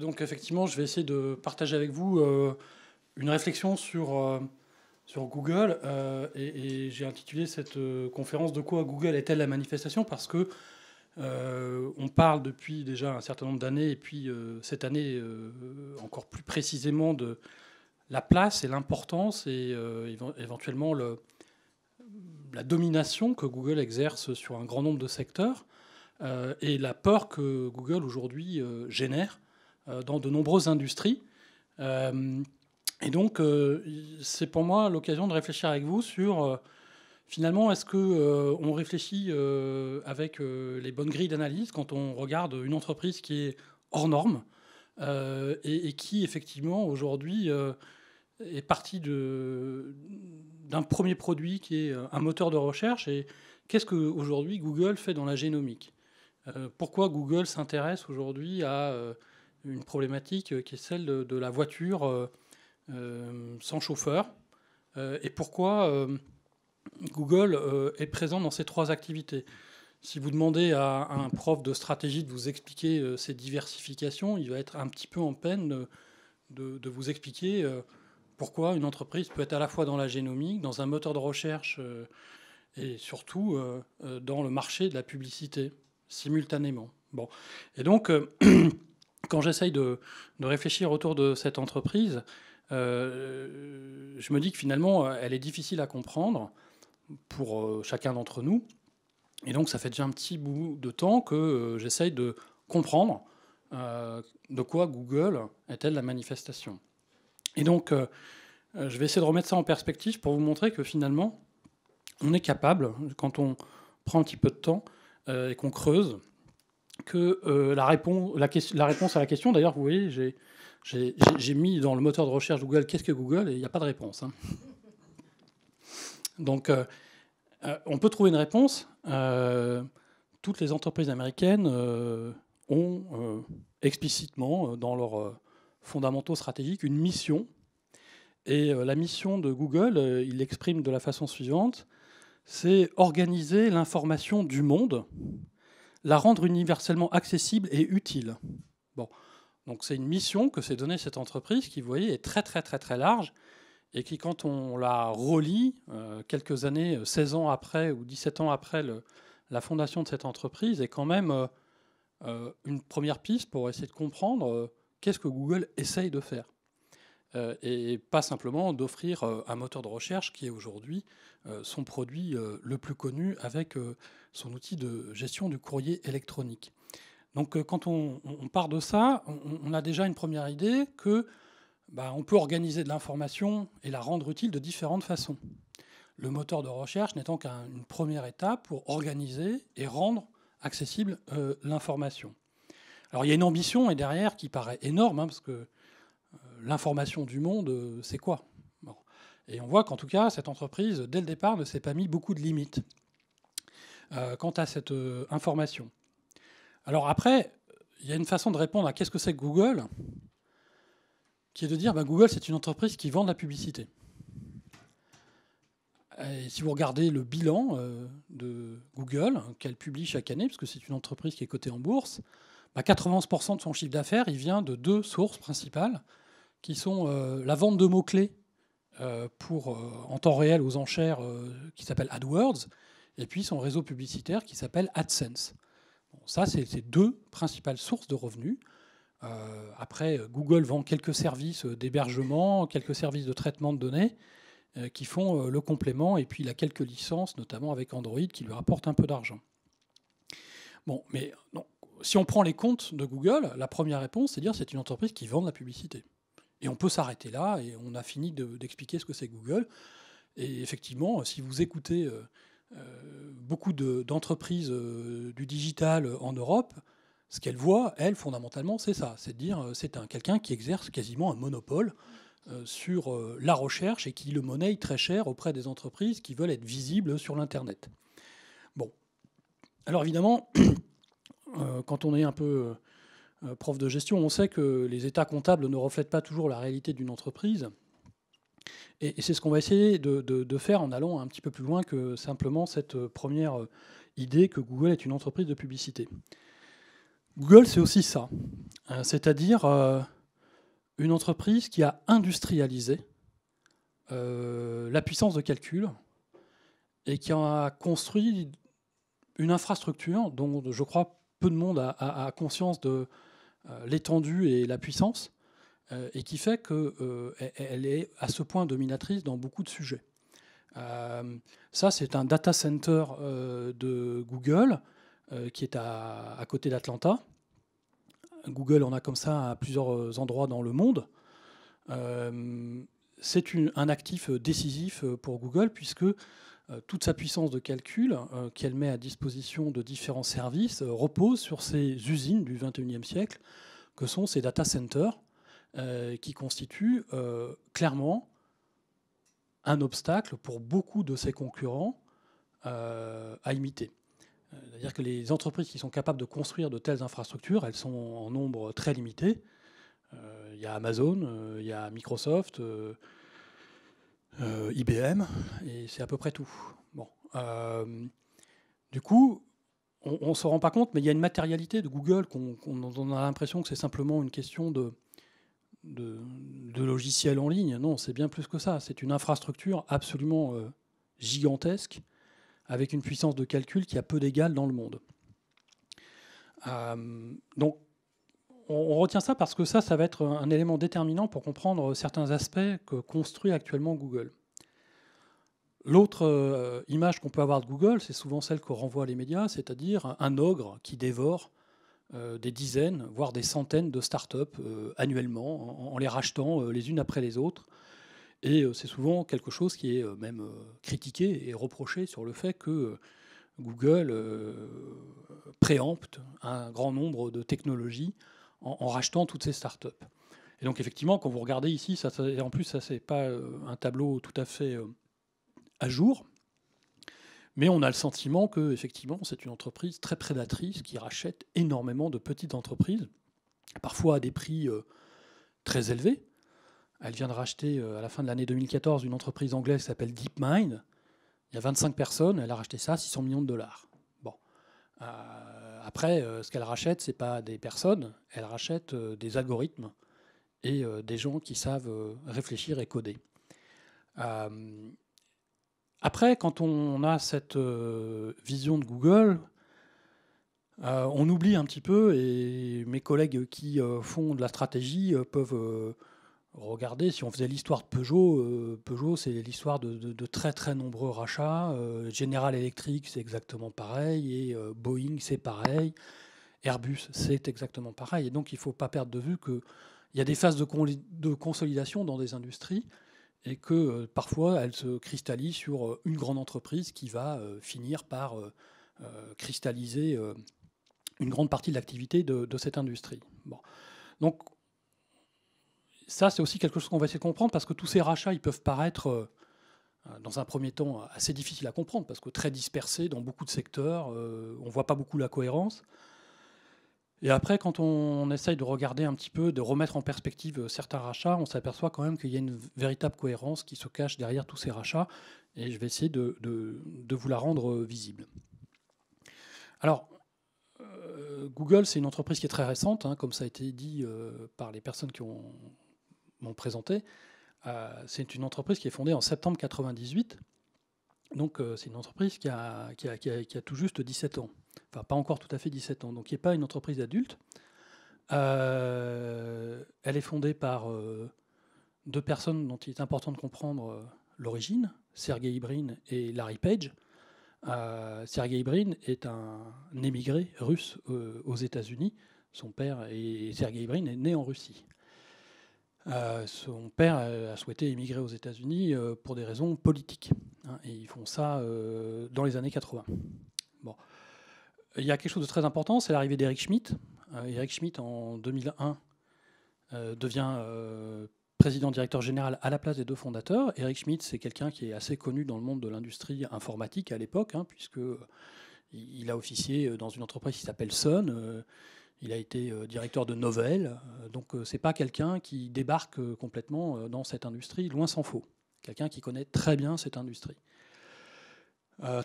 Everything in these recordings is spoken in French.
Donc effectivement, je vais essayer de partager avec vous une réflexion sur Google et j'ai intitulé cette conférence «De quoi Google est-elle la manifestation?» parce que on parle depuis déjà un certain nombre d'années et puis cette année encore plus précisément de la place et l'importance et éventuellement la domination que Google exerce sur un grand nombre de secteurs et la peur que Google aujourd'hui génère dans de nombreuses industries. Et donc, c'est pour moi l'occasion de réfléchir avec vous sur finalement, est-ce que on réfléchit avec les bonnes grilles d'analyse quand on regarde une entreprise qui est hors norme et qui effectivement aujourd'hui est partie d'un premier produit qui est un moteur de recherche. Et qu'est-ce qu'aujourd'hui Google fait dans la génomique? Pourquoi Google s'intéresse aujourd'hui à une problématique qui est celle de la voiture sans chauffeur? Et pourquoi Google est présent dans ces trois activités? Si vous demandez à un prof de stratégie de vous expliquer ces diversifications, il va être un petit peu en peine de vous expliquer pourquoi une entreprise peut être à la fois dans la génomique, dans un moteur de recherche et surtout dans le marché de la publicité simultanément. Bon. Et donc, quand j'essaye de réfléchir autour de cette entreprise, je me dis que finalement, elle est difficile à comprendre pour chacun d'entre nous. Et donc, ça fait déjà un petit bout de temps que j'essaye de comprendre de quoi Google est-elle la manifestation. Et donc, je vais essayer de remettre ça en perspective pour vous montrer que finalement, on est capable, quand on prend un petit peu de temps et qu'on creuse, que la réponse à la question, d'ailleurs, vous voyez, j'ai mis dans le moteur de recherche Google, qu'est-ce que Google? Et il n'y a pas de réponse. Hein. Donc, on peut trouver une réponse. Toutes les entreprises américaines ont explicitement, dans leurs fondamentaux stratégiques, une mission. Et la mission de Google, il l'exprime de la façon suivante, c'est organiser l'information du monde, la rendre universellement accessible et utile. Bon. Donc c'est une mission que s'est donnée cette entreprise qui, vous voyez, est très très très très large et qui, quand on la relie quelques années, 16 ans après ou 17 ans après la fondation de cette entreprise, est quand même une première piste pour essayer de comprendre qu'est-ce que Google essaye de faire. Et pas simplement d'offrir un moteur de recherche qui est aujourd'hui son produit le plus connu avec son outil de gestion du courrier électronique. Donc quand on part de ça, on a déjà une première idée que on peut organiser de l'information et la rendre utile de différentes façons. Le moteur de recherche n'étant qu'une première étape pour organiser et rendre accessible l'information. Alors il y a une ambition et derrière qui paraît énorme, parce que l'information du monde, c'est quoi? Bon. Et on voit qu'en tout cas, cette entreprise, dès le départ, ne s'est pas mis beaucoup de limites quant à cette information. Alors après, il y a une façon de répondre à qu'est-ce que c'est que Google, qui est de dire Google, c'est une entreprise qui vend de la publicité. Et si vous regardez le bilan de Google, qu'elle publie chaque année, parce que c'est une entreprise qui est cotée en bourse, 91% de son chiffre d'affaires, il vient de deux sources principales, qui sont la vente de mots-clés en temps réel aux enchères qui s'appelle AdWords, et puis son réseau publicitaire qui s'appelle AdSense. Bon, ça, c'est ces deux principales sources de revenus. Après, Google vend quelques services d'hébergement, quelques services de traitement de données qui font le complément, et puis il a quelques licences, notamment avec Android, qui lui rapportent un peu d'argent. Bon, mais non. Si on prend les comptes de Google, la première réponse, c'est de dire que c'est une entreprise qui vend de la publicité. Et on peut s'arrêter là, et on a fini d'expliquer ce que c'est Google. Et effectivement, si vous écoutez beaucoup d'entreprises du digital en Europe, ce qu'elles voient, elles, fondamentalement, c'est ça. C'est de dire c'est quelqu'un qui exerce quasiment un monopole sur la recherche et qui le monnaie très cher auprès des entreprises qui veulent être visibles sur l'Internet. Bon. Alors évidemment, quand on est un peu prof de gestion, on sait que les états comptables ne reflètent pas toujours la réalité d'une entreprise. Et c'est ce qu'on va essayer de faire en allant un petit peu plus loin que simplement cette première idée que Google est une entreprise de publicité. Google, c'est aussi ça. C'est-à-dire une entreprise qui a industrialisé la puissance de calcul et qui a construit une infrastructure dont je crois peu de monde a conscience de l'étendue et la puissance, et qui fait qu'elle est à ce point dominatrice dans beaucoup de sujets. Ça, c'est un data center de Google qui est à côté d'Atlanta. Google en a comme ça à plusieurs endroits dans le monde. C'est un actif décisif pour Google puisque toute sa puissance de calcul qu'elle met à disposition de différents services repose sur ces usines du XXIe siècle que sont ces data centers qui constituent clairement un obstacle pour beaucoup de ses concurrents à imiter. C'est-à-dire que les entreprises qui sont capables de construire de telles infrastructures, elles sont en nombre très limité. Il y a Amazon, il y a Microsoft, IBM, et c'est à peu près tout. Bon. Du coup, on ne se rend pas compte, mais il y a une matérialité de Google on a l'impression que c'est simplement une question de logiciels en ligne. Non, c'est bien plus que ça. C'est une infrastructure absolument gigantesque, avec une puissance de calcul qui a peu d'égal dans le monde. Donc, on retient ça parce que ça va être un élément déterminant pour comprendre certains aspects que construit actuellement Google. L'autre image qu'on peut avoir de Google, c'est souvent celle que renvoient les médias, c'est-à-dire un ogre qui dévore des dizaines, voire des centaines de startups annuellement, en les rachetant les unes après les autres. Et c'est souvent quelque chose qui est même critiqué et reproché sur le fait que Google préempte un grand nombre de technologies en rachetant toutes ces startups. Et donc effectivement, quand vous regardez ici, et en plus ça c'est pas un tableau tout à fait à jour, mais on a le sentiment que effectivement c'est une entreprise très prédatrice qui rachète énormément de petites entreprises, parfois à des prix très élevés. Elle vient de racheter à la fin de l'année 2014 une entreprise anglaise qui s'appelle DeepMind. Il y a 25 personnes, elle a racheté ça à 600 millions de dollars. Bon. Après, ce qu'elle rachète, ce n'est pas des personnes, elle rachète des algorithmes et des gens qui savent réfléchir et coder. Après, quand on a cette vision de Google, on oublie un petit peu, et mes collègues qui font de la stratégie peuvent regardez, si on faisait l'histoire de Peugeot, Peugeot c'est l'histoire de très très nombreux rachats. General Electric c'est exactement pareil, et Boeing c'est pareil, Airbus c'est exactement pareil. Et donc il ne faut pas perdre de vue qu'il y a des phases de consolidation dans des industries et que parfois elles se cristallisent sur une grande entreprise qui va finir par cristalliser une grande partie de l'activité de cette industrie. Bon. Donc ça, c'est aussi quelque chose qu'on va essayer de comprendre parce que tous ces rachats, ils peuvent paraître, dans un premier temps, assez difficiles à comprendre parce que très dispersés dans beaucoup de secteurs, on ne voit pas beaucoup la cohérence. Et après, quand on essaye de regarder un petit peu, de remettre en perspective certains rachats, on s'aperçoit quand même qu'il y a une véritable cohérence qui se cache derrière tous ces rachats. Et je vais essayer de vous la rendre visible. Alors, Google, c'est une entreprise qui est très récente, hein, comme ça a été dit par les personnes qui m'ont présenté. C'est une entreprise qui est fondée en septembre 1998. Donc c'est une entreprise qui a tout juste 17 ans. Enfin, pas encore tout à fait 17 ans. Donc qui n'est pas une entreprise adulte. Elle est fondée par deux personnes dont il est important de comprendre l'origine, Sergey Brin et Larry Page. Sergey Brin est un émigré russe aux États-Unis. Son père, et Sergey Brin, est né en Russie. Son père a souhaité émigrer aux États-Unis pour des raisons politiques. Hein, et ils font ça dans les années 80. Bon. Il y a quelque chose de très important, c'est l'arrivée d'Eric Schmidt. Eric Schmidt, en 2001, devient président-directeur général à la place des deux fondateurs. Eric Schmidt, c'est quelqu'un qui est assez connu dans le monde de l'industrie informatique à l'époque, hein, puisqu'il a officié dans une entreprise qui s'appelle Sun. Il a été directeur de Novell, donc c'est pas quelqu'un qui débarque complètement dans cette industrie, loin s'en faut. Quelqu'un qui connaît très bien cette industrie.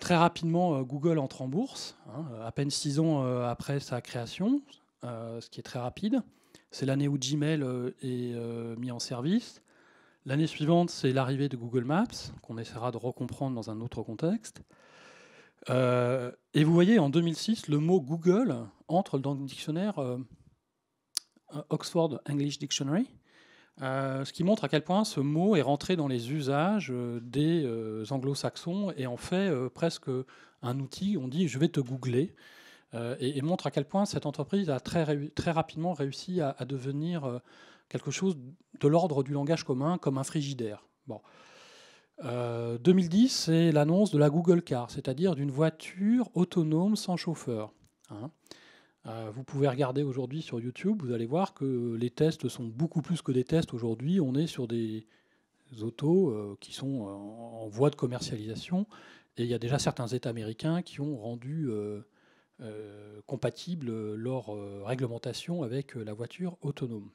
Très rapidement, Google entre en bourse, hein, à peine 6 ans après sa création. ce qui est très rapide. C'est l'année où Gmail est mis en service. L'année suivante, c'est l'arrivée de Google Maps, qu'on essaiera de recomprendre dans un autre contexte. Et vous voyez, en 2006, le mot Google entre dans le dictionnaire Oxford English Dictionary, ce qui montre à quel point ce mot est rentré dans les usages des anglo-saxons et en fait presque un outil. On dit « je vais te googler ». Et montre à quel point cette entreprise a très rapidement réussi à devenir quelque chose de l'ordre du langage commun, comme un frigidaire. Bon. 2010, c'est l'annonce de la Google Car, c'est-à-dire d'une voiture autonome sans chauffeur. Hein. Vous pouvez regarder aujourd'hui sur YouTube, vous allez voir que les tests sont beaucoup plus que des tests aujourd'hui. On est sur des autos qui sont en voie de commercialisation. Et il y a déjà certains États américains qui ont rendu compatible leur réglementation avec la voiture autonome.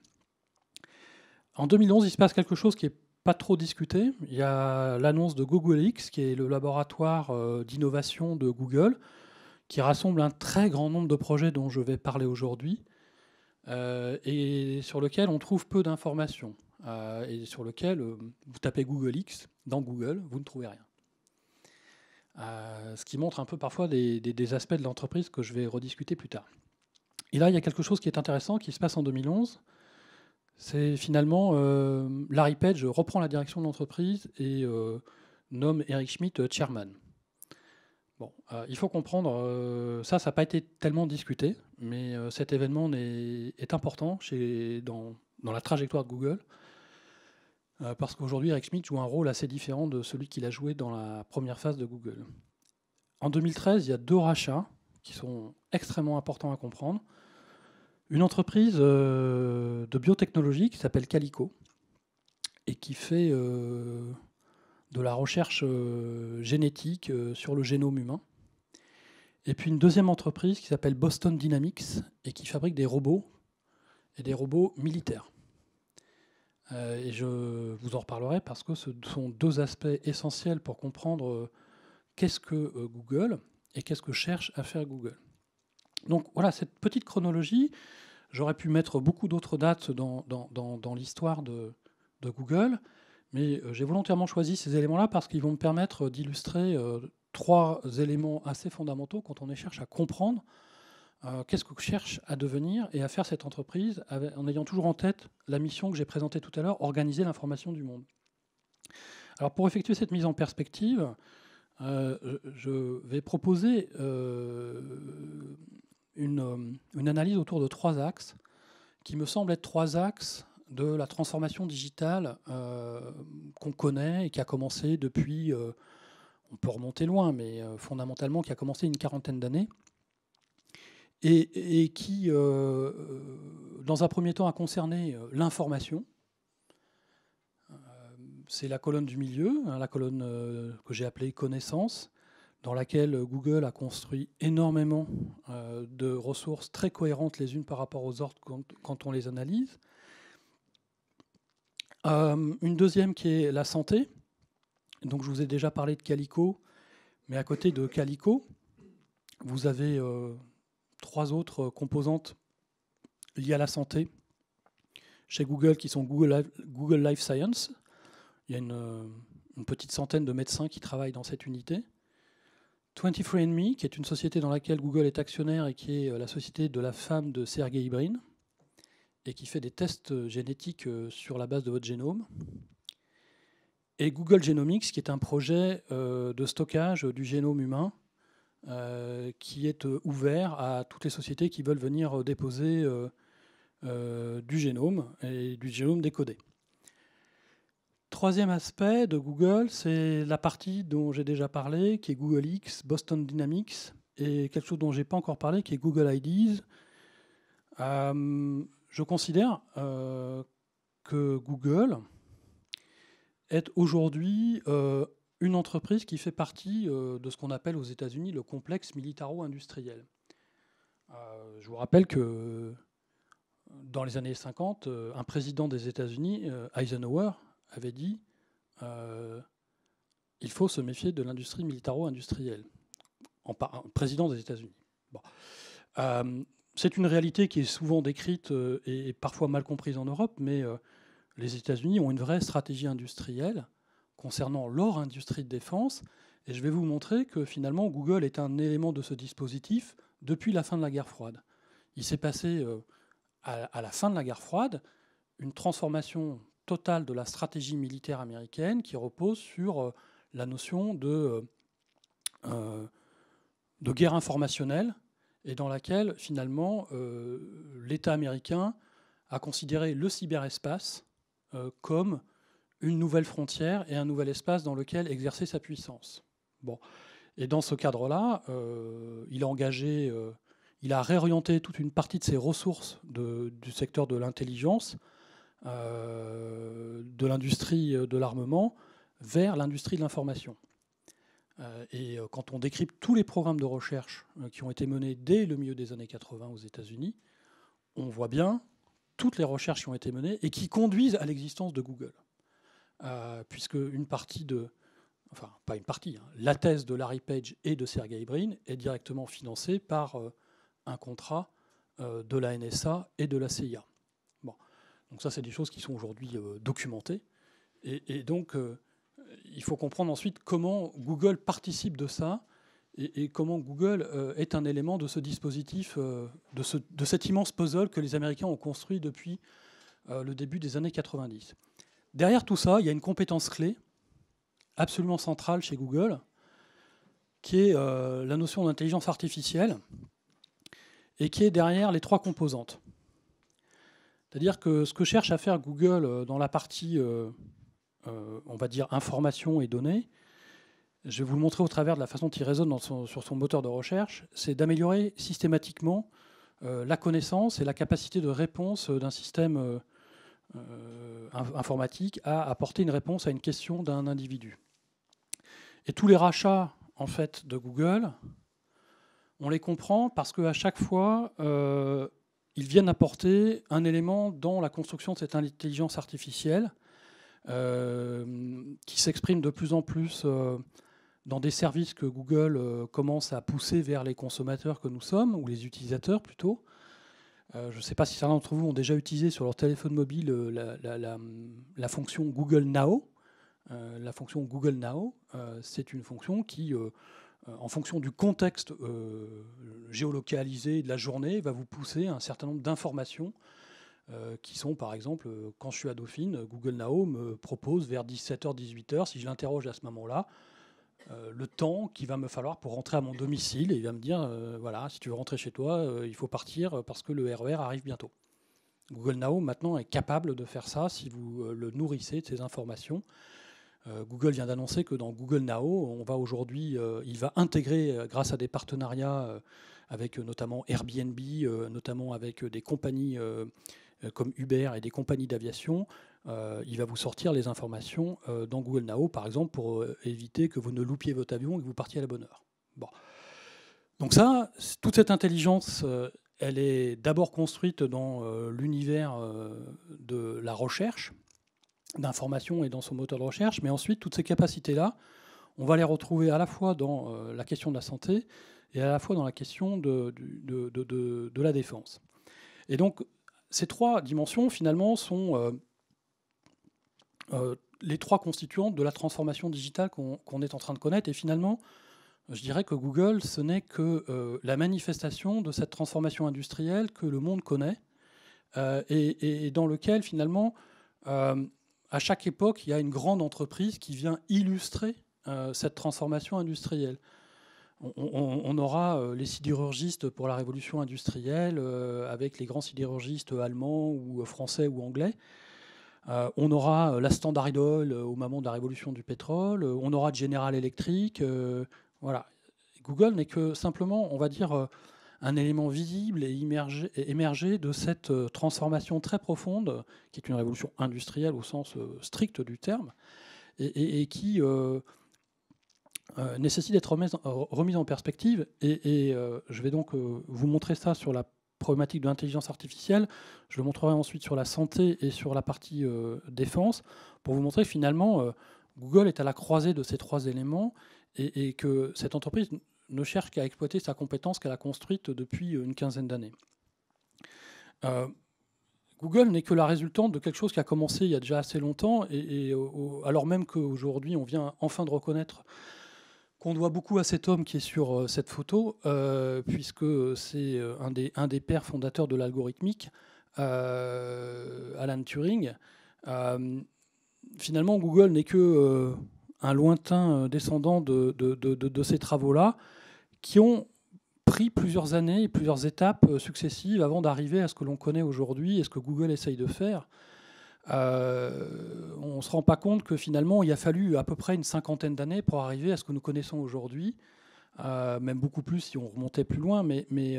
En 2011, il se passe quelque chose qui n'est pas trop discuté. Il y a l'annonce de Google X, qui est le laboratoire d'innovation de Google, qui rassemble un très grand nombre de projets dont je vais parler aujourd'hui, et sur lequel on trouve peu d'informations, et sur lequel vous tapez Google X dans Google, vous ne trouvez rien. Ce qui montre un peu parfois des aspects de l'entreprise que je vais rediscuter plus tard. Et là, il y a quelque chose qui est intéressant qui se passe en 2011. C'est finalement Larry Page reprend la direction de l'entreprise et nomme Eric Schmidt chairman. Bon, il faut comprendre, ça n'a pas été tellement discuté, mais cet événement est important dans la trajectoire de Google, parce qu'aujourd'hui, Eric Schmidt joue un rôle assez différent de celui qu'il a joué dans la première phase de Google. En 2013, il y a 2 rachats qui sont extrêmement importants à comprendre. Une entreprise de biotechnologie qui s'appelle Calico et qui fait de la recherche génétique sur le génome humain. Et puis une deuxième entreprise qui s'appelle Boston Dynamics et qui fabrique des robots et des robots militaires. Et je vous en reparlerai parce que ce sont 2 aspects essentiels pour comprendre qu'est-ce que Google et qu'est-ce que cherche à faire Google. Donc voilà, cette petite chronologie, j'aurais pu mettre beaucoup d'autres dates dans l'histoire de Google, mais j'ai volontairement choisi ces éléments-là parce qu'ils vont me permettre d'illustrer 3 éléments assez fondamentaux quand on cherche à comprendre qu'est-ce que cherche à devenir et à faire cette entreprise en ayant toujours en tête la mission que j'ai présentée tout à l'heure, organiser l'information du monde. Alors pour effectuer cette mise en perspective, je vais proposer une analyse autour de 3 axes qui me semblent être 3 axes de la transformation digitale qu'on connaît et qui a commencé depuis, on peut remonter loin, mais fondamentalement qui a commencé une 40aine d'années et qui, dans un premier temps, a concerné l'information. C'est la colonne du milieu, la colonne que j'ai appelée connaissance, dans laquelle Google a construit énormément de ressources très cohérentes les unes par rapport aux autres quand on les analyse. Une deuxième qui est la santé. Donc je vous ai déjà parlé de Calico, mais à côté de Calico, vous avez 3 autres composantes liées à la santé chez Google qui sont Google Life Science. Il y a une petite centaine de médecins qui travaillent dans cette unité. 23andMe, qui est une société dans laquelle Google est actionnaire et qui est la société de la femme de Sergey Brin, et qui fait des tests génétiques sur la base de votre génome. Et Google Genomics, qui est un projet de stockage du génome humain, qui est ouvert à toutes les sociétés qui veulent venir déposer du génome et du génome décodé. Troisième aspect de Google, c'est la partie dont j'ai déjà parlé, qui est Google X, Boston Dynamics, et quelque chose dont je n'ai pas encore parlé, qui est Google IDs. Je considère que Google est aujourd'hui une entreprise qui fait partie de ce qu'on appelle aux États-Unis le complexe militaro-industriel. Je vous rappelle que dans les années 50, un président des États-Unis, Eisenhower, avait dit il faut se méfier de l'industrie militaro-industrielle, en président des États-Unis. Bon. c'est une réalité qui est souvent décrite et parfois mal comprise en Europe, mais les États-Unis ont une vraie stratégie industrielle concernant leur industrie de défense. Et je vais vous montrer que finalement, Google est un élément de ce dispositif depuis la fin de la guerre froide. Il s'est passé à la fin de la guerre froide une transformation totale de la stratégie militaire américaine qui repose sur la notion de guerre informationnelle et dans laquelle finalement l'État américain a considéré le cyberespace comme une nouvelle frontière et un nouvel espace dans lequel exercer sa puissance. Bon. Et dans ce cadre-là, il a réorienté toute une partie de ses ressources du secteur de l'intelligence, de l'industrie de l'armement, vers l'industrie de l'information. Et quand on décrypte tous les programmes de recherche qui ont été menés dès le milieu des années 80 aux États-Unis, on voit bien toutes les recherches qui ont été menées et qui conduisent à l'existence de Google. Puisque une partie enfin pas une partie, la thèse de Larry Page et de Sergey Brin est directement financée par un contrat de la NSA et de la CIA. Bon. Donc ça, c'est des choses qui sont aujourd'hui documentées. Et donc, il faut comprendre ensuite comment Google participe de ça et comment Google est un élément de ce dispositif, de cet immense puzzle que les Américains ont construit depuis le début des années 90. Derrière tout ça, il y a une compétence clé absolument centrale chez Google, qui est la notion d'intelligence artificielle et qui est derrière les trois composantes. C'est-à-dire que ce que cherche à faire Google dans la partie, on va dire, information et données, je vais vous le montrer au travers de la façon dont il raisonne sur son moteur de recherche, c'est d'améliorer systématiquement la connaissance et la capacité de réponse d'un système informatique à apporter une réponse à une question d'un individu. Et tous les rachats en fait, de Google, on les comprend parce qu'à chaque fois, ils viennent apporter un élément dans la construction de cette intelligence artificielle qui s'exprime de plus en plus dans des services que Google commence à pousser vers les consommateurs que nous sommes, ou les utilisateurs plutôt. Je ne sais pas si certains d'entre vous ont déjà utilisé sur leur téléphone mobile la fonction Google Now. La fonction Google Now, c'est une fonction qui, en fonction du contexte géolocalisé de la journée, va vous pousser un certain nombre d'informations qui sont, par exemple, quand je suis à Dauphine, Google Now me propose vers 17h, 18h, si je l'interroge à ce moment-là, le temps qu'il va me falloir pour rentrer à mon domicile. Et il va me dire, voilà, si tu veux rentrer chez toi, il faut partir parce que le RER arrive bientôt. Google Now, maintenant, est capable de faire ça si vous le nourrissez de ces informations. Google vient d'annoncer que dans Google Now, on va aujourd'hui, il va intégrer, grâce à des partenariats avec notamment Airbnb, notamment avec des compagnies comme Uber et des compagnies d'aviation, il va vous sortir les informations dans Google Now, par exemple, pour éviter que vous ne loupiez votre avion et que vous partiez à la bonne heure. Bon. Donc ça, toute cette intelligence, elle est d'abord construite dans l'univers de la recherche, d'information et dans son moteur de recherche, mais ensuite, toutes ces capacités-là, on va les retrouver à la fois dans la question de la santé et à la fois dans la question de la défense. Et donc, ces trois dimensions, finalement, sont les trois constituantes de la transformation digitale qu'on est en train de connaître. Et finalement, je dirais que Google, ce n'est que la manifestation de cette transformation industrielle que le monde connaît et dans lequel, finalement, à chaque époque, il y a une grande entreprise qui vient illustrer cette transformation industrielle. On aura les sidérurgistes pour la révolution industrielle, avec les grands sidérurgistes allemands ou français ou anglais. On aura la Standard Oil au moment de la révolution du pétrole. On aura General Electric. Voilà. Google n'est que simplement, on va dire, un élément visible et émergé de cette transformation très profonde, qui est une révolution industrielle au sens strict du terme, et qui nécessite d'être remise en perspective. Et je vais donc vous montrer ça sur la problématique de l'intelligence artificielle. Je le montrerai ensuite sur la santé et sur la partie défense, pour vous montrer que finalement, Google est à la croisée de ces trois éléments et que cette entreprise ne cherche qu'à exploiter sa compétence qu'elle a construite depuis une quinzaine d'années. Euh, Google n'est que la résultante de quelque chose qui a commencé il y a déjà assez longtemps, alors même qu'aujourd'hui on vient enfin de reconnaître qu'on doit beaucoup à cet homme qui est sur cette photo, puisque c'est un des pères fondateurs de l'algorithmique, Alan Turing. Finalement, Google n'est que un lointain descendant de ces travaux-là, qui ont pris plusieurs années et plusieurs étapes successives avant d'arriver à ce que l'on connaît aujourd'hui et ce que Google essaye de faire. On ne se rend pas compte que finalement, il a fallu à peu près une cinquantaine d'années pour arriver à ce que nous connaissons aujourd'hui, même beaucoup plus si on remontait plus loin, mais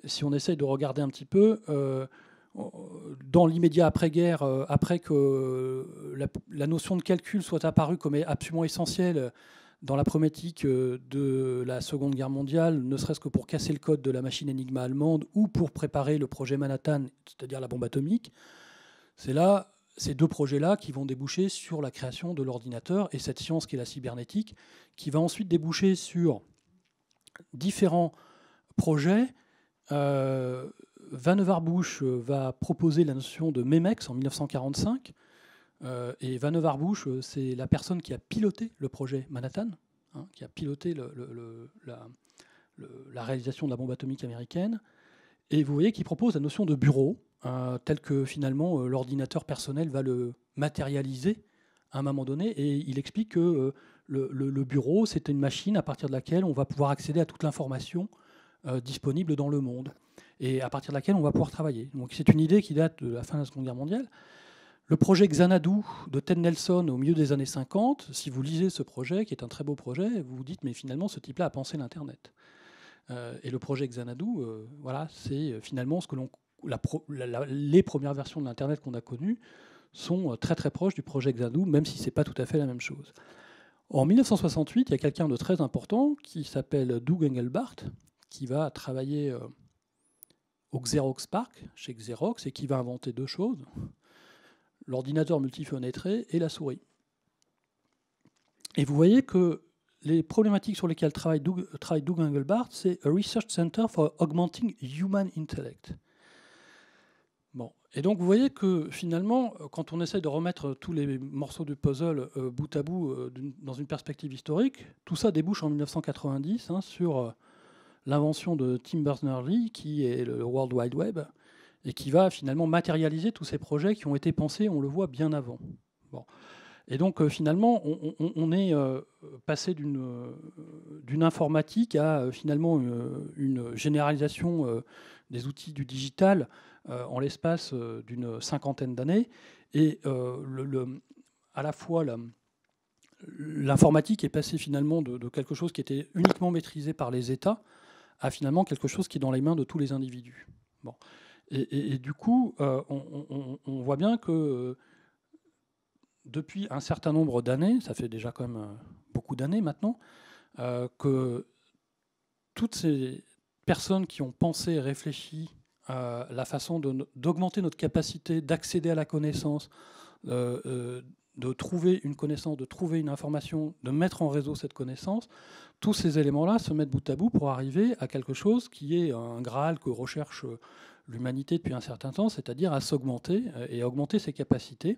si on essaye de regarder un petit peu, dans l'immédiat après-guerre, après que la notion de calcul soit apparue comme absolument essentielle dans la problématique de la Seconde Guerre mondiale, ne serait-ce que pour casser le code de la machine Enigma allemande ou pour préparer le projet Manhattan, c'est-à-dire la bombe atomique, c'est là, ces deux projets-là qui vont déboucher sur la création de l'ordinateur et cette science qui est la cybernétique, qui va ensuite déboucher sur différents projets. Vannevar Bush va proposer la notion de MEMEX en 1945. Et Vannevar Bush, c'est la personne qui a piloté le projet Manhattan, hein, qui a piloté la réalisation de la bombe atomique américaine. Et vous voyez qu'il propose la notion de bureau, tel que finalement l'ordinateur personnel va le matérialiser à un moment donné. Et il explique que le bureau, c'est une machine à partir de laquelle on va pouvoir accéder à toute l'information disponible dans le monde, et à partir de laquelle on va pouvoir travailler. Donc c'est une idée qui date de la fin de la Seconde Guerre mondiale. Le projet Xanadu de Ted Nelson au milieu des années 50, si vous lisez ce projet, qui est un très beau projet, vous vous dites, mais finalement, ce type-là a pensé l'Internet. Et le projet Xanadu, voilà, c'est finalement ce que les premières versions de l'Internet qu'on a connues sont très très proches du projet Xanadu, même si ce n'est pas tout à fait la même chose. En 1968, il y a quelqu'un de très important qui s'appelle Doug Engelbart, qui va travailler au Xerox PARC, chez Xerox, et qui va inventer deux choses: l'ordinateur multifenêtré et la souris. Et vous voyez que les problématiques sur lesquelles travaille Doug Engelbart, c'est A Research Center for Augmenting Human Intellect. Bon. Et donc vous voyez que finalement, quand on essaie de remettre tous les morceaux du puzzle bout à bout dans une perspective historique, tout ça débouche en 1990 sur l'invention de Tim Berners-Lee, qui est le World Wide Web, et qui va finalement matérialiser tous ces projets qui ont été pensés, on le voit, bien avant. Bon. Et donc finalement, on est passé d'une informatique à finalement une généralisation des outils du digital en l'espace d'une cinquantaine d'années. Et à la fois l'informatique est passée finalement de quelque chose qui était uniquement maîtrisé par les États à finalement quelque chose qui est dans les mains de tous les individus. Bon. Et du coup, on voit bien que depuis un certain nombre d'années, ça fait déjà quand même beaucoup d'années maintenant, que toutes ces personnes qui ont pensé et réfléchi à la façon d'augmenter notre capacité d'accéder à la connaissance, de trouver une connaissance, de trouver une information, de mettre en réseau cette connaissance, tous ces éléments-là se mettent bout à bout pour arriver à quelque chose qui est un Graal que recherche l'humanité depuis un certain temps, c'est-à-dire à s'augmenter et à augmenter ses capacités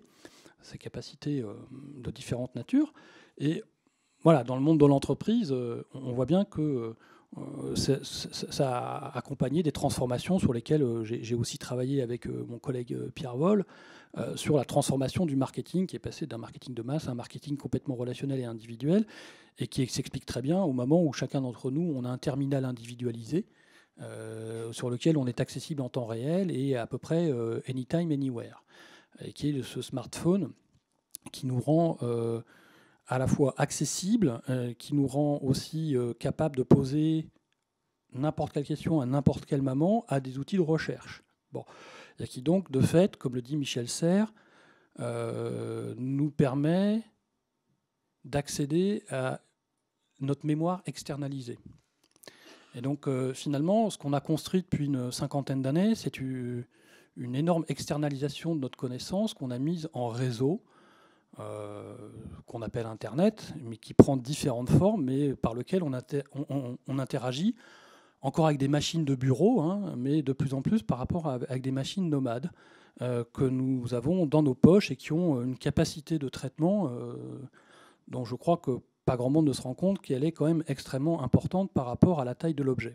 de différentes natures. Et voilà, dans le monde de l'entreprise, on voit bien que ça a accompagné des transformations sur lesquelles j'ai aussi travaillé avec mon collègue Pierre Woll, sur la transformation du marketing, qui est passé d'un marketing de masse à un marketing complètement relationnel et individuel, et qui s'explique très bien au moment où chacun d'entre nous, on a un terminal individualisé, sur lequel on est accessible en temps réel et à peu près anytime, anywhere, et qui est ce smartphone qui nous rend à la fois accessible, qui nous rend aussi capable de poser n'importe quelle question à n'importe quel moment à des outils de recherche. Bon. Et qui donc, de fait, comme le dit Michel Serres, nous permet d'accéder à notre mémoire externalisée. Et donc, finalement, ce qu'on a construit depuis une cinquantaine d'années, c'est une énorme externalisation de notre connaissance qu'on a mise en réseau, qu'on appelle Internet, mais qui prend différentes formes, mais par lequel on interagit encore avec des machines de bureau, hein, mais de plus en plus par rapport avec des machines nomades que nous avons dans nos poches et qui ont une capacité de traitement dont je crois que pas grand monde ne se rend compte qu'elle est quand même extrêmement importante par rapport à la taille de l'objet.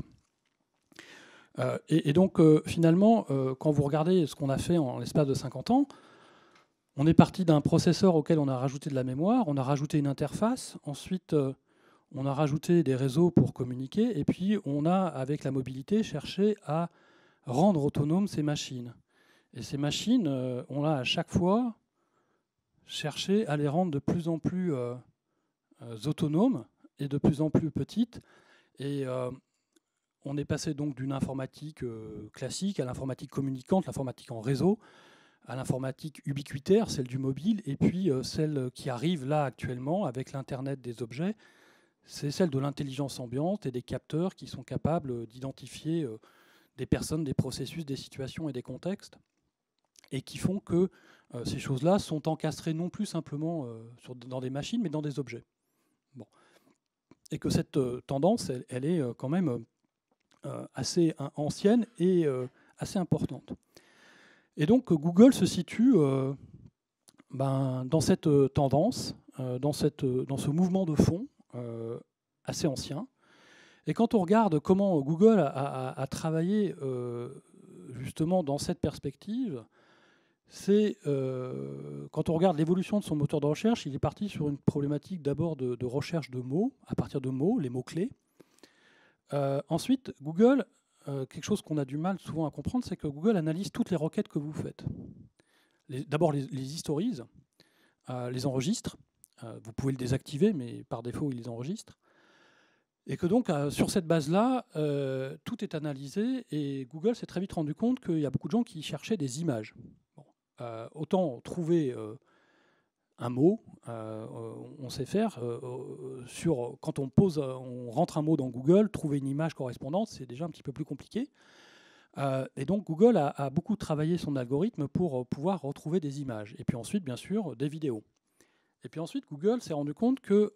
Et donc finalement, quand vous regardez ce qu'on a fait en l'espace de 50 ans, on est parti d'un processeur auquel on a rajouté de la mémoire, on a rajouté une interface, ensuite on a rajouté des réseaux pour communiquer, et puis on a, avec la mobilité, cherché à rendre autonomes ces machines. Et ces machines, on a à chaque fois cherché à les rendre de plus en plus autonomes et de plus en plus petites. Et on est passé donc d'une informatique classique à l'informatique communicante, l'informatique en réseau, à l'informatique ubiquitaire, celle du mobile, et puis celle qui arrive là actuellement avec l'Internet des objets, c'est celle de l'intelligence ambiante et des capteurs qui sont capables d'identifier des personnes, des processus, des situations et des contextes, et qui font que ces choses-là sont encastrées non plus simplement dans des machines, mais dans des objets. Bon. Et que cette tendance, elle est quand même assez ancienne et assez importante. Et donc Google se situe dans cette tendance, dans ce mouvement de fond assez ancien. Et quand on regarde comment Google a travaillé justement dans cette perspective, c'est quand on regarde l'évolution de son moteur de recherche, il est parti sur une problématique d'abord de recherche de mots, à partir de mots, les mots-clés. Ensuite, Google, quelque chose qu'on a du mal souvent à comprendre, c'est que Google analyse toutes les requêtes que vous faites. D'abord les historise, les enregistre. Vous pouvez le désactiver, mais par défaut, il les enregistre. Et que donc, sur cette base-là, tout est analysé. Et Google s'est très vite rendu compte qu'il y a beaucoup de gens qui cherchaient des images. Bon, autant trouver un mot, on sait faire. Quand on rentre un mot dans Google, trouver une image correspondante, c'est déjà un petit peu plus compliqué. Et donc Google a beaucoup travaillé son algorithme pour pouvoir retrouver des images. Et puis ensuite, bien sûr, des vidéos. Et puis ensuite, Google s'est rendu compte que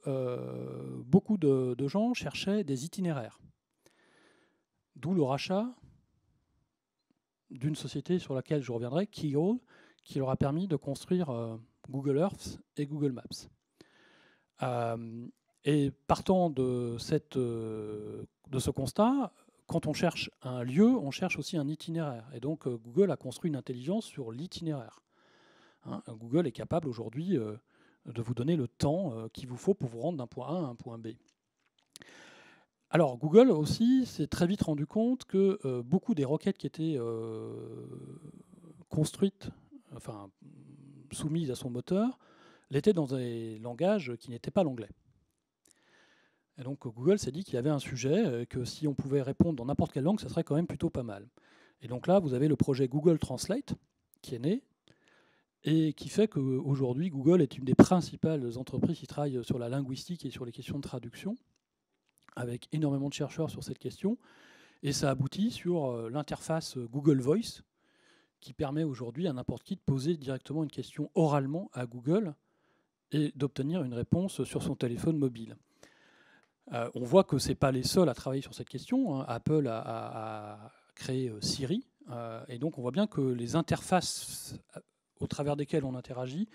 beaucoup de gens cherchaient des itinéraires. D'où le rachat d'une société sur laquelle je reviendrai, Keyhole, qui leur a permis de construire Google Earth et Google Maps. Et partant de ce constat, quand on cherche un lieu, on cherche aussi un itinéraire. Et donc Google a construit une intelligence sur l'itinéraire. Google est capable aujourd'hui de vous donner le temps qu'il vous faut pour vous rendre d'un point A à un point B. Alors Google aussi s'est très vite rendu compte que beaucoup des requêtes qui étaient construites, enfin soumises à son moteur, l'étaient dans des langages qui n'étaient pas l'anglais. Et donc Google s'est dit qu'il y avait un sujet, que si on pouvait répondre dans n'importe quelle langue, ça serait quand même plutôt pas mal. Et donc là, vous avez le projet Google Translate qui est né, et qui fait qu'aujourd'hui, Google est une des principales entreprises qui travaillent sur la linguistique et sur les questions de traduction, avec énormément de chercheurs sur cette question. Et ça aboutit sur l'interface Google Voice, qui permet aujourd'hui à n'importe qui de poser directement une question oralement à Google et d'obtenir une réponse sur son téléphone mobile. On voit que ce n'est pas les seuls à travailler sur cette question. Apple a créé Siri, et donc on voit bien que les interfaces au travers desquelles on interagit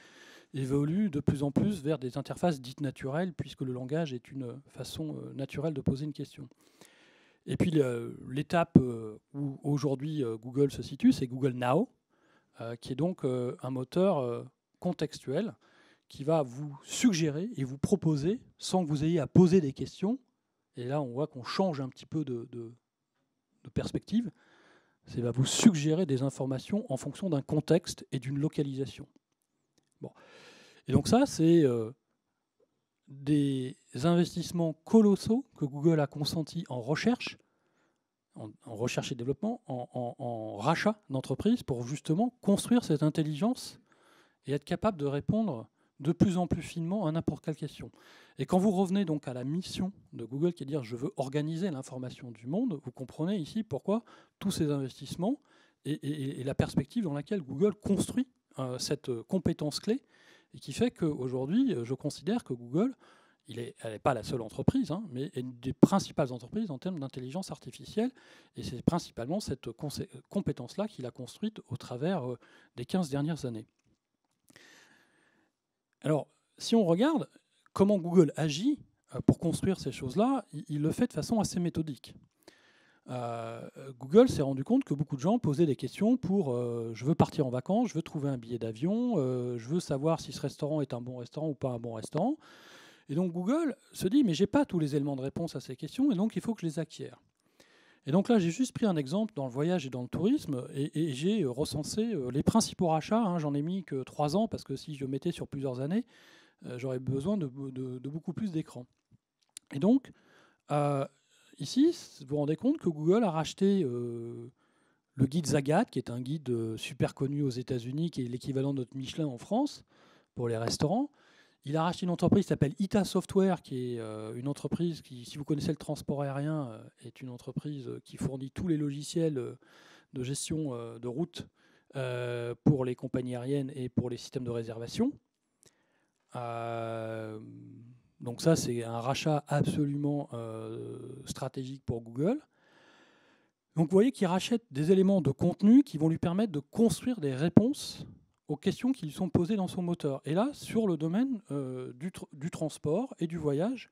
évoluent de plus en plus vers des interfaces dites naturelles, puisque le langage est une façon naturelle de poser une question. Et puis l'étape où aujourd'hui Google se situe, c'est Google Now, qui est donc un moteur contextuel qui va vous suggérer et vous proposer, sans que vous ayez à poser des questions, et là on voit qu'on change un petit peu de perspective, ça va vous suggérer des informations en fonction d'un contexte et d'une localisation. Bon. Et donc ça, c'est des investissements colossaux que Google a consentis en recherche, en recherche et développement, en rachat d'entreprises pour justement construire cette intelligence et être capable de répondre de plus en plus finement à n'importe quelle question. Et quand vous revenez donc à la mission de Google, qui est de dire je veux organiser l'information du monde, vous comprenez ici pourquoi tous ces investissements et la perspective dans laquelle Google construit cette compétence clé, et qui fait qu'aujourd'hui, je considère que Google, Elle n'est pas la seule entreprise, hein, mais une des principales entreprises en termes d'intelligence artificielle. Et c'est principalement cette compétence-là qu'il a construite au travers des 15 dernières années. Alors, si on regarde comment Google agit pour construire ces choses-là, il le fait de façon assez méthodique. Google s'est rendu compte que beaucoup de gens posaient des questions pour je veux partir en vacances, je veux trouver un billet d'avion, je veux savoir si ce restaurant est un bon restaurant ou pas un bon restaurant. Et donc Google se dit mais j'ai pas tous les éléments de réponse à ces questions et donc il faut que je les acquière. Et donc là j'ai juste pris un exemple dans le voyage et dans le tourisme et j'ai recensé les principaux rachats. Hein, j'en ai mis que 3 ans parce que si je mettais sur plusieurs années, j'aurais besoin de beaucoup plus d'écran. Et donc ici, vous vous rendez compte que Google a racheté le guide Zagat, qui est un guide super connu aux États-Unis, qui est l'équivalent de notre Michelin en France pour les restaurants. Il a racheté une entreprise qui s'appelle ITA Software, qui est une entreprise qui, si vous connaissez le transport aérien, est une entreprise qui fournit tous les logiciels de gestion de route pour les compagnies aériennes et pour les systèmes de réservation. Donc ça, c'est un rachat absolument stratégique pour Google. Donc vous voyez qu'il rachète des éléments de contenu qui vont lui permettre de construire des réponses aux questions qui lui sont posées dans son moteur. Et là, sur le domaine du transport et du voyage,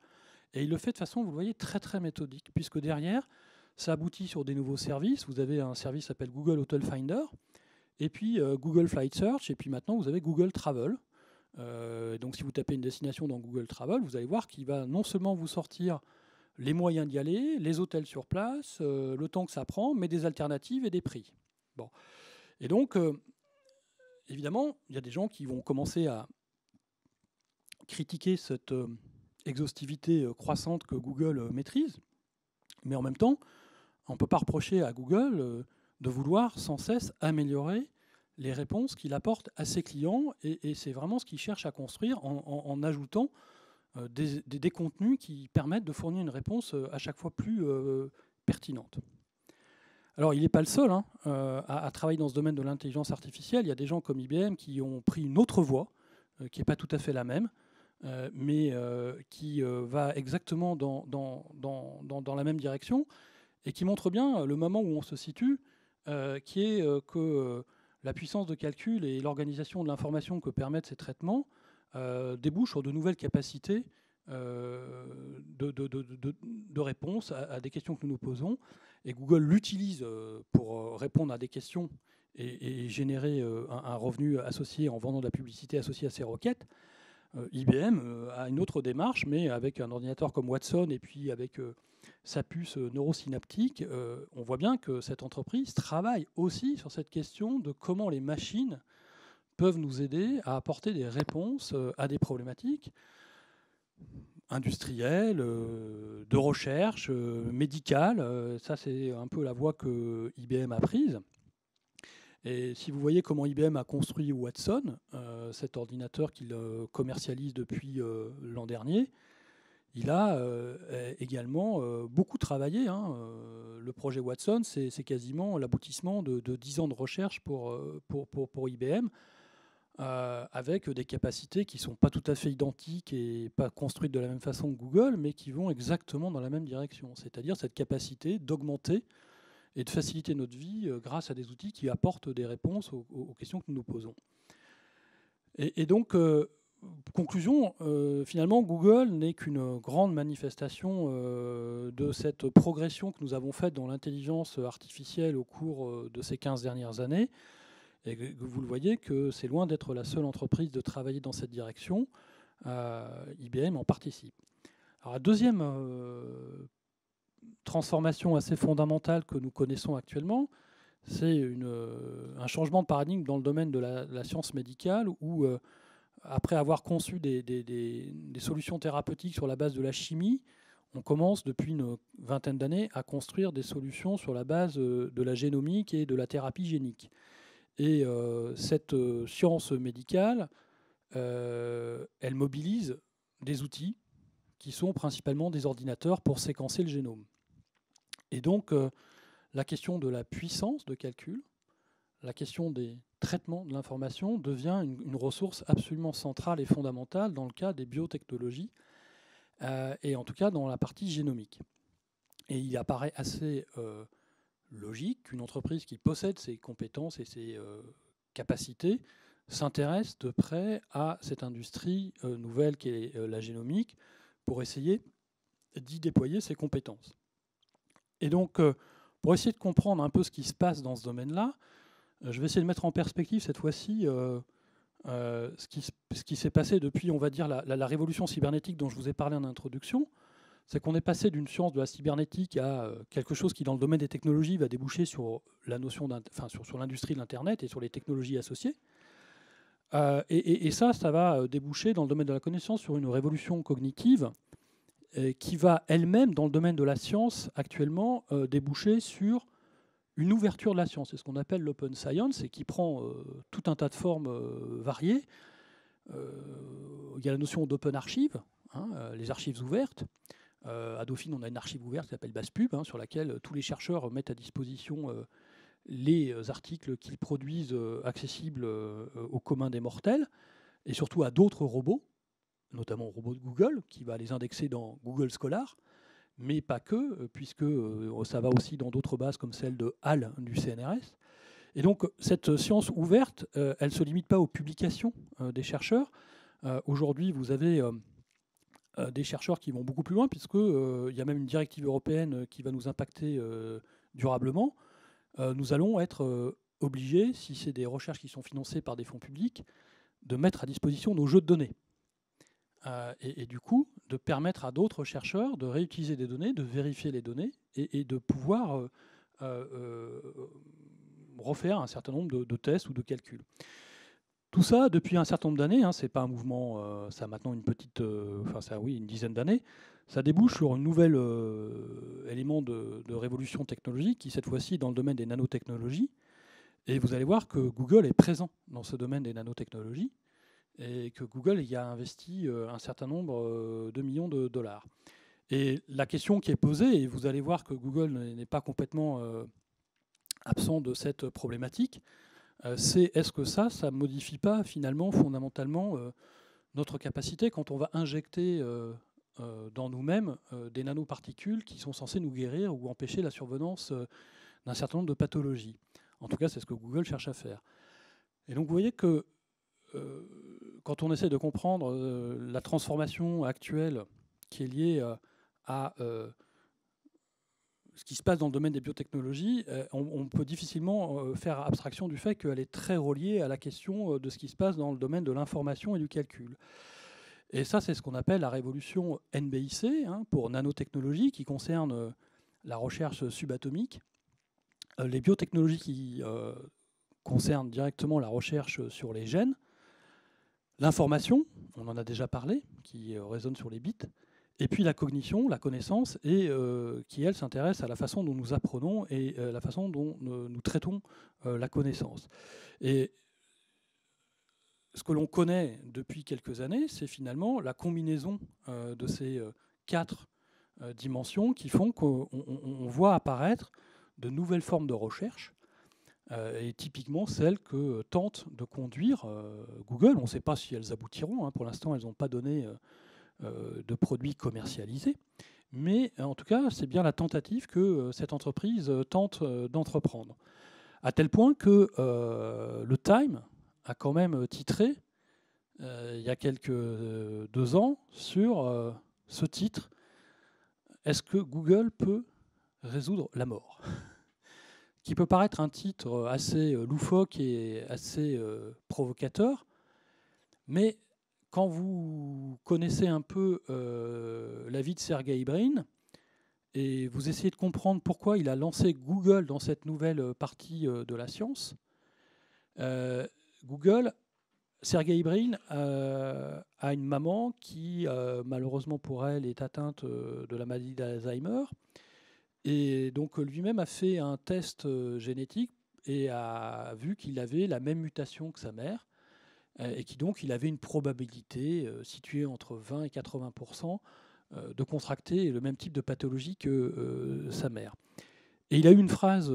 et il le fait de façon, vous le voyez, très très méthodique, puisque derrière, ça aboutit sur des nouveaux services. Vous avez un service qui s'appelle Google Hotel Finder, et puis Google Flight Search, et puis maintenant vous avez Google Travel. Donc si vous tapez une destination dans Google Travel, vous allez voir qu'il va non seulement vous sortir les moyens d'y aller, les hôtels sur place, le temps que ça prend, mais des alternatives et des prix. Bon. Et donc, évidemment, il y a des gens qui vont commencer à critiquer cette exhaustivité croissante que Google maîtrise, mais en même temps, on ne peut pas reprocher à Google de vouloir sans cesse améliorer les réponses qu'il apporte à ses clients, et c'est vraiment ce qu'il cherche à construire en ajoutant des contenus qui permettent de fournir une réponse à chaque fois plus pertinente. Alors, il n'est pas le seul à travailler dans ce domaine de l'intelligence artificielle. Il y a des gens comme IBM qui ont pris une autre voie, qui n'est pas tout à fait la même, mais qui va exactement dans la même direction, et qui montre bien le moment où on se situe, qui est que la puissance de calcul et l'organisation de l'information que permettent ces traitements débouchent sur de nouvelles capacités de réponse à des questions que nous nous posons. Et Google l'utilise pour répondre à des questions et générer un revenu associé en vendant de la publicité associée à ces requêtes. IBM a une autre démarche, mais avec un ordinateur comme Watson et puis avec sa puce neurosynaptique, on voit bien que cette entreprise travaille aussi sur cette question de comment les machines peuvent nous aider à apporter des réponses à des problématiques industrielles, de recherche, médicales. Ça, c'est un peu la voie que IBM a prise. Et si vous voyez comment IBM a construit Watson, cet ordinateur qu'il commercialise depuis l'an dernier, il a également beaucoup travaillé. Le projet Watson, c'est quasiment l'aboutissement de 10 ans de recherche pour IBM, avec des capacités qui ne sont pas tout à fait identiques et pas construites de la même façon que Google, mais qui vont exactement dans la même direction. C'est-à-dire cette capacité d'augmenter et de faciliter notre vie grâce à des outils qui apportent des réponses aux questions que nous nous posons. Et donc, conclusion, finalement, Google n'est qu'une grande manifestation de cette progression que nous avons faite dans l'intelligence artificielle au cours de ces 15 dernières années. Et que vous le voyez que c'est loin d'être la seule entreprise de travailler dans cette direction. IBM en participe. Alors, la deuxième transformation assez fondamentale que nous connaissons actuellement, c'est un changement de paradigme dans le domaine de la science médicale où, après avoir conçu des solutions thérapeutiques sur la base de la chimie, on commence depuis une vingtaine d'années à construire des solutions sur la base de la génomique et de la thérapie génique. Et cette science médicale, elle mobilise des outils qui sont principalement des ordinateurs pour séquencer le génome. Et donc, la question de la puissance de calcul, la question des traitements de l'information devient une ressource absolument centrale et fondamentale dans le cas des biotechnologies. et en tout cas dans la partie génomique. Et il apparaît assez logique qu'une entreprise qui possède ces compétences et ces capacités s'intéresse de près à cette industrie nouvelle qui est la génomique pour essayer d'y déployer ses compétences. Et donc, pour essayer de comprendre un peu ce qui se passe dans ce domaine-là, je vais essayer de mettre en perspective cette fois-ci ce qui s'est passé depuis, on va dire, la révolution cybernétique dont je vous ai parlé en introduction. C'est qu'on est passé d'une science de la cybernétique à quelque chose qui, dans le domaine des technologies, va déboucher sur la notion sur l'industrie de l'Internet et sur les technologies associées. Et ça va déboucher dans le domaine de la connaissance sur une révolution cognitive qui va elle-même, dans le domaine de la science, actuellement, déboucher sur une ouverture de la science. C'est ce qu'on appelle l'open science et qui prend tout un tas de formes variées. Il y a la notion d'open archive, les archives ouvertes. À Dauphine, on a une archive ouverte qui s'appelle BasePub, sur laquelle tous les chercheurs mettent à disposition les articles qu'ils produisent accessibles au commun des mortels, et surtout à d'autres robots, notamment au robot de Google, qui va les indexer dans Google Scholar, mais pas que, puisque ça va aussi dans d'autres bases comme celle de HAL du CNRS. Et donc cette science ouverte, elle ne se limite pas aux publications des chercheurs. Aujourd'hui, vous avez des chercheurs qui vont beaucoup plus loin, puisqu'il y a même une directive européenne qui va nous impacter durablement. Nous allons être obligés, si c'est des recherches qui sont financées par des fonds publics, de mettre à disposition nos jeux de données. Et du coup, de permettre à d'autres chercheurs de réutiliser des données, de vérifier les données et de pouvoir refaire un certain nombre de tests ou de calculs. Tout ça, depuis un certain nombre d'années, c'est pas un mouvement, ça a maintenant une dizaine d'années, ça débouche sur un nouvel élément de révolution technologique qui, cette fois-ci, est dans le domaine des nanotechnologies. Et vous allez voir que Google est présent dans ce domaine des nanotechnologies et que Google y a investi un certain nombre de millions de dollars. Et la question qui est posée, et vous allez voir que Google n'est pas complètement absent de cette problématique, c'est est-ce que ça ne modifie pas finalement fondamentalement notre capacité quand on va injecter dans nous-mêmes des nanoparticules qui sont censées nous guérir ou empêcher la survenance d'un certain nombre de pathologies. En tout cas, c'est ce que Google cherche à faire. Et donc vous voyez que quand on essaie de comprendre la transformation actuelle qui est liée à ce qui se passe dans le domaine des biotechnologies, on peut difficilement faire abstraction du fait qu'elle est très reliée à la question de ce qui se passe dans le domaine de l'information et du calcul. Et ça, c'est ce qu'on appelle la révolution NBIC, pour nanotechnologie, qui concerne la recherche subatomique. Les biotechnologies qui concernent directement la recherche sur les gènes. L'information, on en a déjà parlé, qui résonne sur les bits. Et puis la cognition, la connaissance, et qui, elle, s'intéresse à la façon dont nous apprenons et la façon dont nous traitons la connaissance. Et ce que l'on connaît depuis quelques années, c'est finalement la combinaison de ces quatre dimensions qui font qu'on voit apparaître de nouvelles formes de recherche, et typiquement celles que tente de conduire Google. On ne sait pas si elles aboutiront, pour l'instant elles n'ont pas donné de produits commercialisés, mais en tout cas c'est bien la tentative que cette entreprise tente d'entreprendre. À tel point que le Time a quand même titré il y a quelques 2 ans sur ce titre: est-ce que Google peut résoudre la mort? Qui peut paraître un titre assez loufoque et assez provocateur, mais quand vous connaissez un peu la vie de Sergey Brin et vous essayez de comprendre pourquoi il a lancé Google dans cette nouvelle partie de la science, Sergey Brin a une maman qui, malheureusement pour elle, est atteinte de la maladie d'Alzheimer. Et donc lui-même a fait un test génétique et a vu qu'il avait la même mutation que sa mère, et qui donc il avait une probabilité située entre 20 et 80% de contracter le même type de pathologie que sa mère. Et il a eu une phrase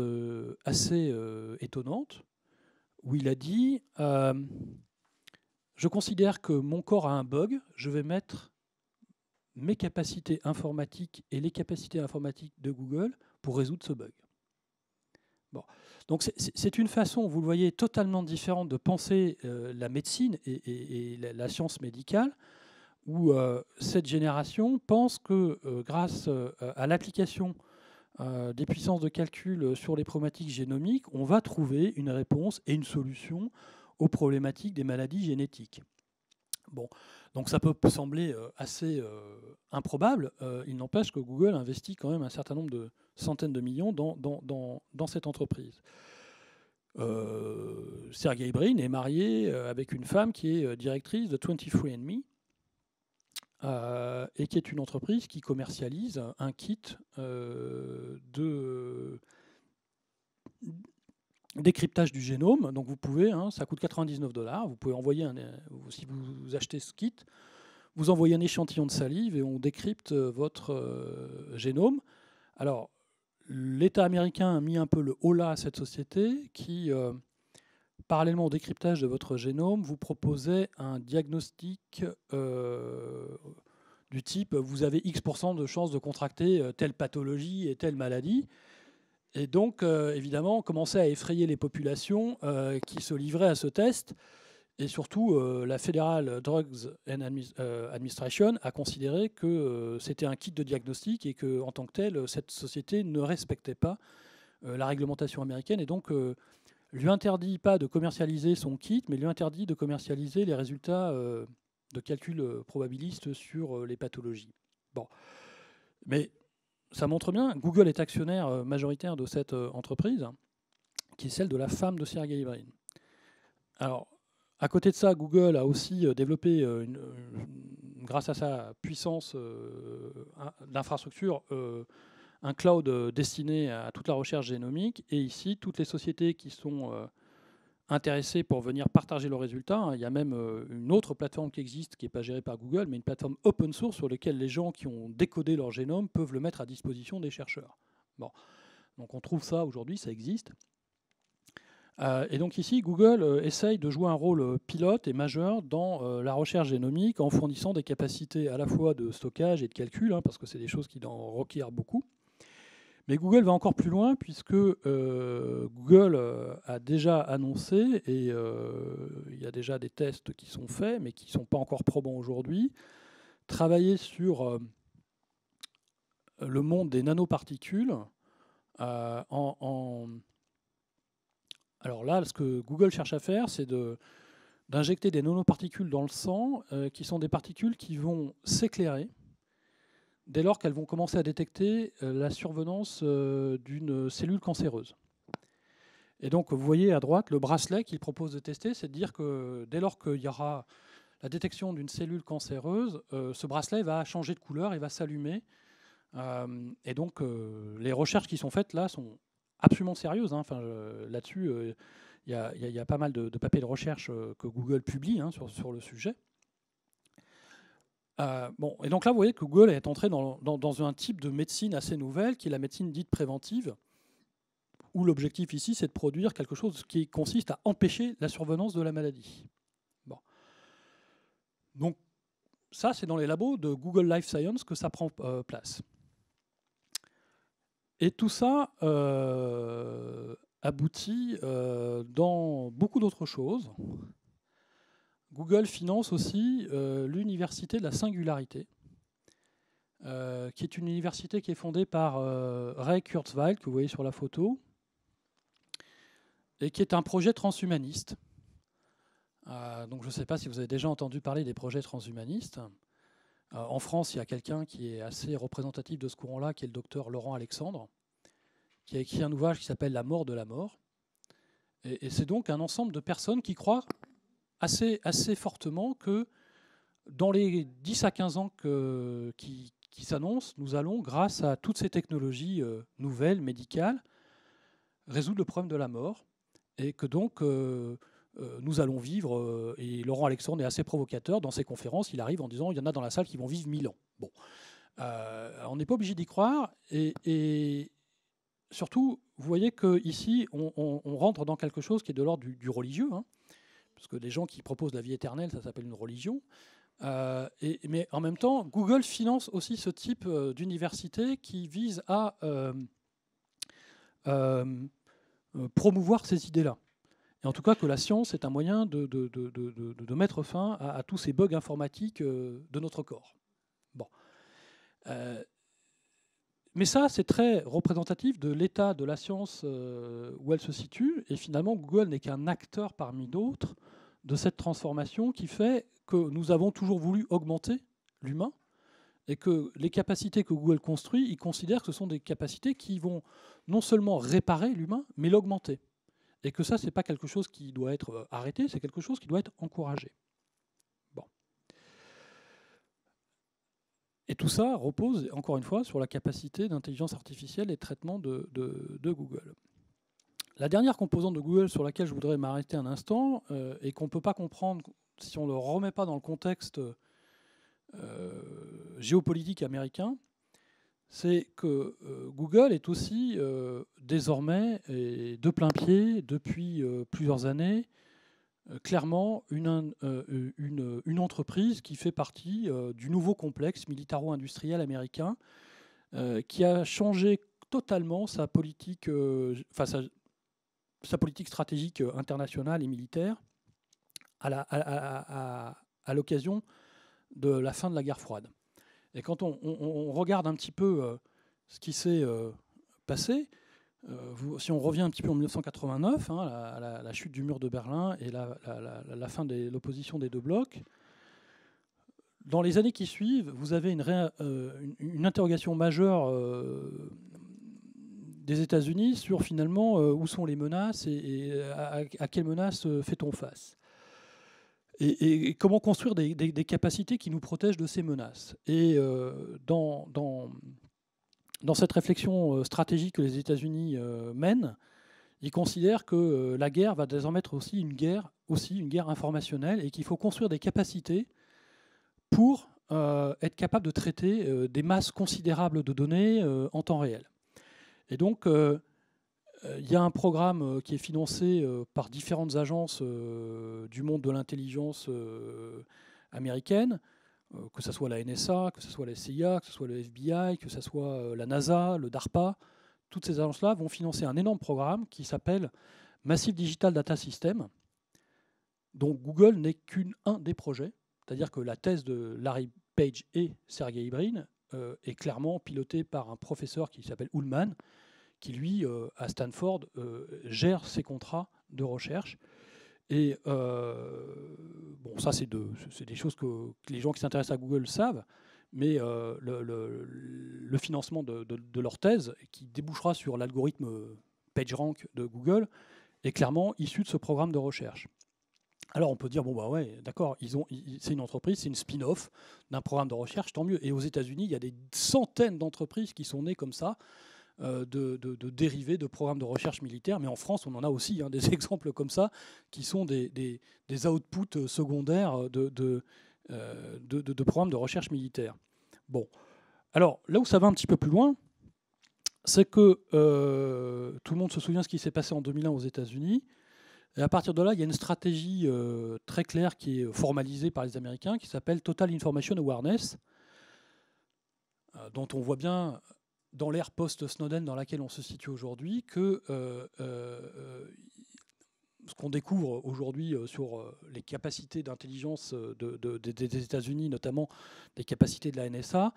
assez étonnante où il a dit je considère que mon corps a un bug, je vais mettre mes capacités informatiques et les capacités informatiques de Google pour résoudre ce bug. Bon. Donc c'est une façon, vous le voyez, totalement différente de penser la médecine et la science médicale, où cette génération pense que grâce à l'application des puissances de calcul sur les problématiques génomiques, on va trouver une réponse et une solution aux problématiques des maladies génétiques. Bon, donc ça peut sembler assez improbable. Il n'empêche que Google investit quand même un certain nombre de centaines de millions dans cette entreprise. Sergey Brin est marié avec une femme qui est directrice de 23andMe et qui est une entreprise qui commercialise un kit de décryptage du génome. Donc vous pouvez, ça coûte 99 $, vous pouvez envoyer, si vous achetez ce kit, vous envoyez un échantillon de salive et on décrypte votre génome. Alors, l'État américain a mis un peu le holà à cette société qui, parallèlement au décryptage de votre génome, vous proposait un diagnostic du type vous avez X% de chances de contracter telle pathologie et telle maladie. Et donc, évidemment, on commençait à effrayer les populations qui se livraient à ce test. Et surtout, la Federal Drugs Administration a considéré que c'était un kit de diagnostic et qu'en tant que tel, cette société ne respectait pas la réglementation américaine et donc lui interdit pas de commercialiser son kit, mais lui interdit de commercialiser les résultats de calcul probabilistes sur les pathologies. Bon. Mais ça montre bien, Google est actionnaire majoritaire de cette entreprise, qui est celle de la femme de Sergey Brin. Alors, à côté de ça, Google a aussi développé, grâce à sa puissance d'infrastructure, un cloud destiné à toute la recherche génomique. Et ici, toutes les sociétés qui sont intéressées pour venir partager leurs résultats, il y a même une autre plateforme qui existe, qui n'est pas gérée par Google, mais une plateforme open source sur laquelle les gens qui ont décodé leur génome peuvent le mettre à disposition des chercheurs. Bon. Donc on trouve ça aujourd'hui, ça existe. Et donc ici, Google essaye de jouer un rôle pilote et majeur dans la recherche génomique en fournissant des capacités à la fois de stockage et de calcul, parce que c'est des choses qui en requièrent beaucoup. Mais Google va encore plus loin puisque Google a déjà annoncé, et il y a déjà des tests qui sont faits, mais qui ne sont pas encore probants aujourd'hui, travailler sur le monde des nanoparticules Alors là, ce que Google cherche à faire, c'est d'injecter des nanoparticules dans le sang, qui sont des particules qui vont s'éclairer dès lors qu'elles vont commencer à détecter la survenance d'une cellule cancéreuse. Et donc, vous voyez à droite, le bracelet qu'il propose de tester, c'est de dire que dès lors qu'il y aura la détection d'une cellule cancéreuse, ce bracelet va changer de couleur et va s'allumer. Et donc, les recherches qui sont faites là sont absolument sérieuses. Enfin, là-dessus, il y a pas mal de papiers de recherche que Google publie sur le sujet. Bon, et donc là, vous voyez que Google est entré dans un type de médecine assez nouvelle, qui est la médecine dite préventive, où l'objectif ici, c'est de produire quelque chose qui consiste à empêcher la survenance de la maladie. Bon. Donc, ça, c'est dans les labos de Google Life Science que ça prend place. Et tout ça aboutit dans beaucoup d'autres choses. Google finance aussi l'Université de la Singularité, qui est une université qui est fondée par Ray Kurzweil, que vous voyez sur la photo, et qui est un projet transhumaniste. Donc je ne sais pas si vous avez déjà entendu parler des projets transhumanistes. En France, il y a quelqu'un qui est assez représentatif de ce courant-là, qui est le docteur Laurent Alexandre, qui a écrit un ouvrage qui s'appelle « La mort de la mort ». Et c'est donc un ensemble de personnes qui croient assez fortement que dans les 10 à 15 ans qui s'annoncent, nous allons, grâce à toutes ces technologies nouvelles, médicales, résoudre le problème de la mort. Et que donc, nous allons vivre, et Laurent Alexandre est assez provocateur, dans ses conférences, il arrive en disant il y en a dans la salle qui vont vivre 1000 ans. Bon. On n'est pas obligé d'y croire, et surtout, vous voyez qu'ici, on rentre dans quelque chose qui est de l'ordre du religieux, parce que les gens qui proposent la vie éternelle, ça s'appelle une religion. Mais en même temps, Google finance aussi ce type d'université qui vise à promouvoir ces idées-là. Et en tout cas, que la science est un moyen de mettre fin à tous ces bugs informatiques de notre corps. Bon. Mais ça, c'est très représentatif de l'état de la science où elle se situe. Et finalement, Google n'est qu'un acteur parmi d'autres de cette transformation qui fait que nous avons toujours voulu augmenter l'humain et que les capacités que Google construit, ils considèrent que ce sont des capacités qui vont non seulement réparer l'humain, mais l'augmenter. Et que ça, ce n'est pas quelque chose qui doit être arrêté, c'est quelque chose qui doit être encouragé. Bon. Et tout ça repose, encore une fois, sur la capacité d'intelligence artificielle et de traitement de Google. La dernière composante de Google sur laquelle je voudrais m'arrêter un instant, et qu'on ne peut pas comprendre si on ne le remet pas dans le contexte géopolitique américain, c'est que Google est aussi désormais, et de plein pied, depuis plusieurs années, clairement une entreprise qui fait partie du nouveau complexe militaro-industriel américain qui a changé totalement sa politique, sa politique stratégique internationale et militaire à l'occasion de la fin de la guerre froide. Et quand on regarde un petit peu ce qui s'est passé, si on revient un petit peu en 1989, la chute du mur de Berlin et la fin de l'opposition des deux blocs, dans les années qui suivent, vous avez une interrogation majeure des États-Unis sur finalement où sont les menaces et à quelles menaces fait-on face. Et comment construire des capacités qui nous protègent de ces menaces. Et dans cette réflexion stratégique que les États-Unis mènent, ils considèrent que la guerre va désormais être aussi une guerre informationnelle et qu'il faut construire des capacités pour être capable de traiter des masses considérables de données en temps réel. Et donc, il y a un programme qui est financé par différentes agences du monde de l'intelligence américaine, que ce soit la NSA, que ce soit la CIA, que ce soit le FBI, que ce soit la NASA, le DARPA. Toutes ces agences-là vont financer un énorme programme qui s'appelle Massive Digital Data System, dont Google n'est qu'un des projets. C'est-à-dire que la thèse de Larry Page et Sergey Brin est clairement pilotée par un professeur qui s'appelle Ullman, qui, lui, à Stanford, gère ses contrats de recherche. Et bon, ça, c'est des choses que les gens qui s'intéressent à Google savent, mais le financement de leur thèse, qui débouchera sur l'algorithme PageRank de Google, est clairement issu de ce programme de recherche. Alors on peut dire, bon bah ouais, d'accord, c'est une entreprise, c'est une spin-off d'un programme de recherche, tant mieux. Et aux États-Unis, il y a des centaines d'entreprises qui sont nées comme ça, de dérivés de programmes de recherche militaire, mais en France, on en a aussi des exemples comme ça, qui sont des outputs secondaires de programmes de recherche militaire. Bon, alors là où ça va un petit peu plus loin, c'est que tout le monde se souvient de ce qui s'est passé en 2001 aux États-Unis. Et à partir de là, il y a une stratégie très claire qui est formalisée par les Américains, qui s'appelle Total Information Awareness, dont on voit bien dans l'ère post-Snowden dans laquelle on se situe aujourd'hui, que ce qu'on découvre aujourd'hui sur les capacités d'intelligence des États-Unis, notamment les capacités de la NSA,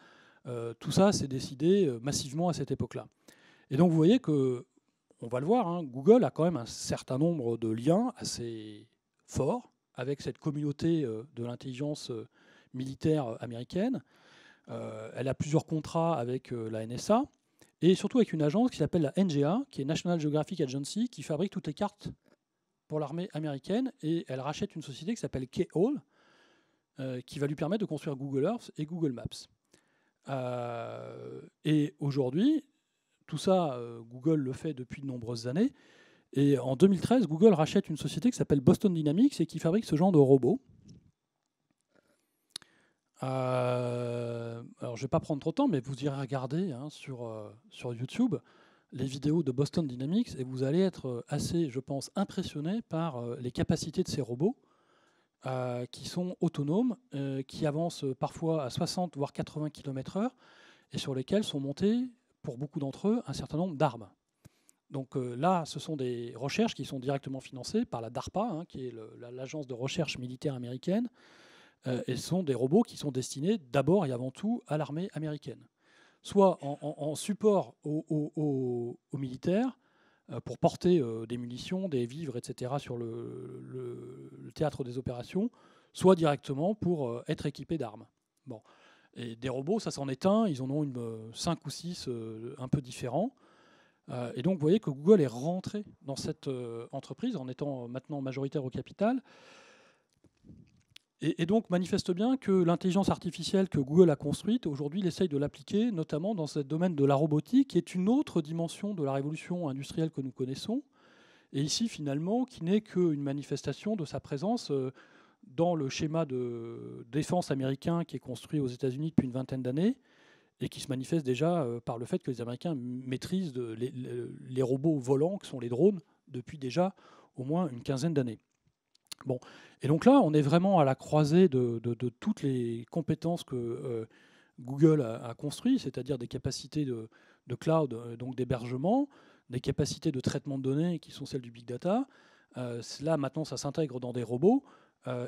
tout ça s'est décidé massivement à cette époque-là. Et donc vous voyez que, on va le voir, Google a quand même un certain nombre de liens assez forts avec cette communauté de l'intelligence militaire américaine. Elle a plusieurs contrats avec la NSA et surtout avec une agence qui s'appelle la NGA, qui est National Geographic Agency, qui fabrique toutes les cartes pour l'armée américaine, et elle rachète une société qui s'appelle K-Hall, qui va lui permettre de construire Google Earth et Google Maps. Et aujourd'hui, tout ça, Google le fait depuis de nombreuses années. Et en 2013, Google rachète une société qui s'appelle Boston Dynamics et qui fabrique ce genre de robots. Alors, je ne vais pas prendre trop de temps, mais vous irez regarder sur YouTube les vidéos de Boston Dynamics et vous allez être assez, je pense, impressionné par les capacités de ces robots qui sont autonomes, qui avancent parfois à 60 voire 80 km/h et sur lesquels sont montés, pour beaucoup d'entre eux, un certain nombre d'armes. Donc là, ce sont des recherches qui sont directement financées par la DARPA, hein, qui est l'agence de recherche militaire américaine, et ce sont des robots qui sont destinés d'abord et avant tout à l'armée américaine, soit en support aux militaires, pour porter des munitions, des vivres, etc. sur le théâtre des opérations, soit directement pour être équipés d'armes. Bon. Et des robots, ça s'en est un, ils en ont 5 ou 6 un peu différents. Et donc vous voyez que Google est rentré dans cette entreprise en étant maintenant majoritaire au capital. Et donc manifeste bien que l'intelligence artificielle que Google a construite, aujourd'hui, il essaye de l'appliquer, notamment dans ce domaine de la robotique, qui est une autre dimension de la révolution industrielle que nous connaissons, et ici, finalement, qui n'est qu'une manifestation de sa présence dans le schéma de défense américain qui est construit aux États-Unis depuis une vingtaine d'années, et qui se manifeste déjà par le fait que les Américains maîtrisent les robots volants, que sont les drones, depuis déjà au moins une quinzaine d'années. Bon. Et donc là, on est vraiment à la croisée de toutes les compétences que Google a construites, c'est-à-dire des capacités de cloud, donc d'hébergement, des capacités de traitement de données qui sont celles du big data. Là, maintenant, ça s'intègre dans des robots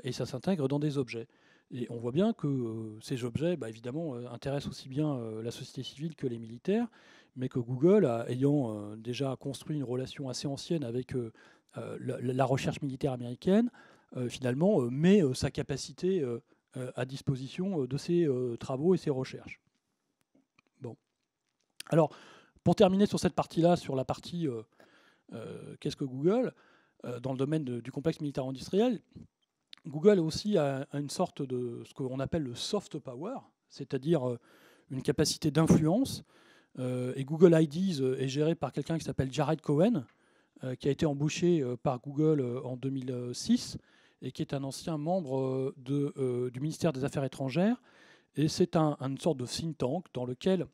et ça s'intègre dans des objets. Et on voit bien que ces objets, évidemment, intéressent aussi bien la société civile que les militaires, mais que Google, ayant déjà construit une relation assez ancienne avec la recherche militaire américaine, finalement, met sa capacité à disposition de ses travaux et ses recherches. Bon. Alors, pour terminer sur cette partie-là, sur la partie qu'est-ce que Google, dans le domaine du complexe militaire-industriel, Google aussi a une sorte de ce qu'on appelle le soft power, c'est-à-dire une capacité d'influence. Et Google IDs est géré par quelqu'un qui s'appelle Jared Cohen, qui a été embauché par Google en 2006 et qui est un ancien membre du ministère des Affaires étrangères. Et c'est une sorte de think tank dans lequel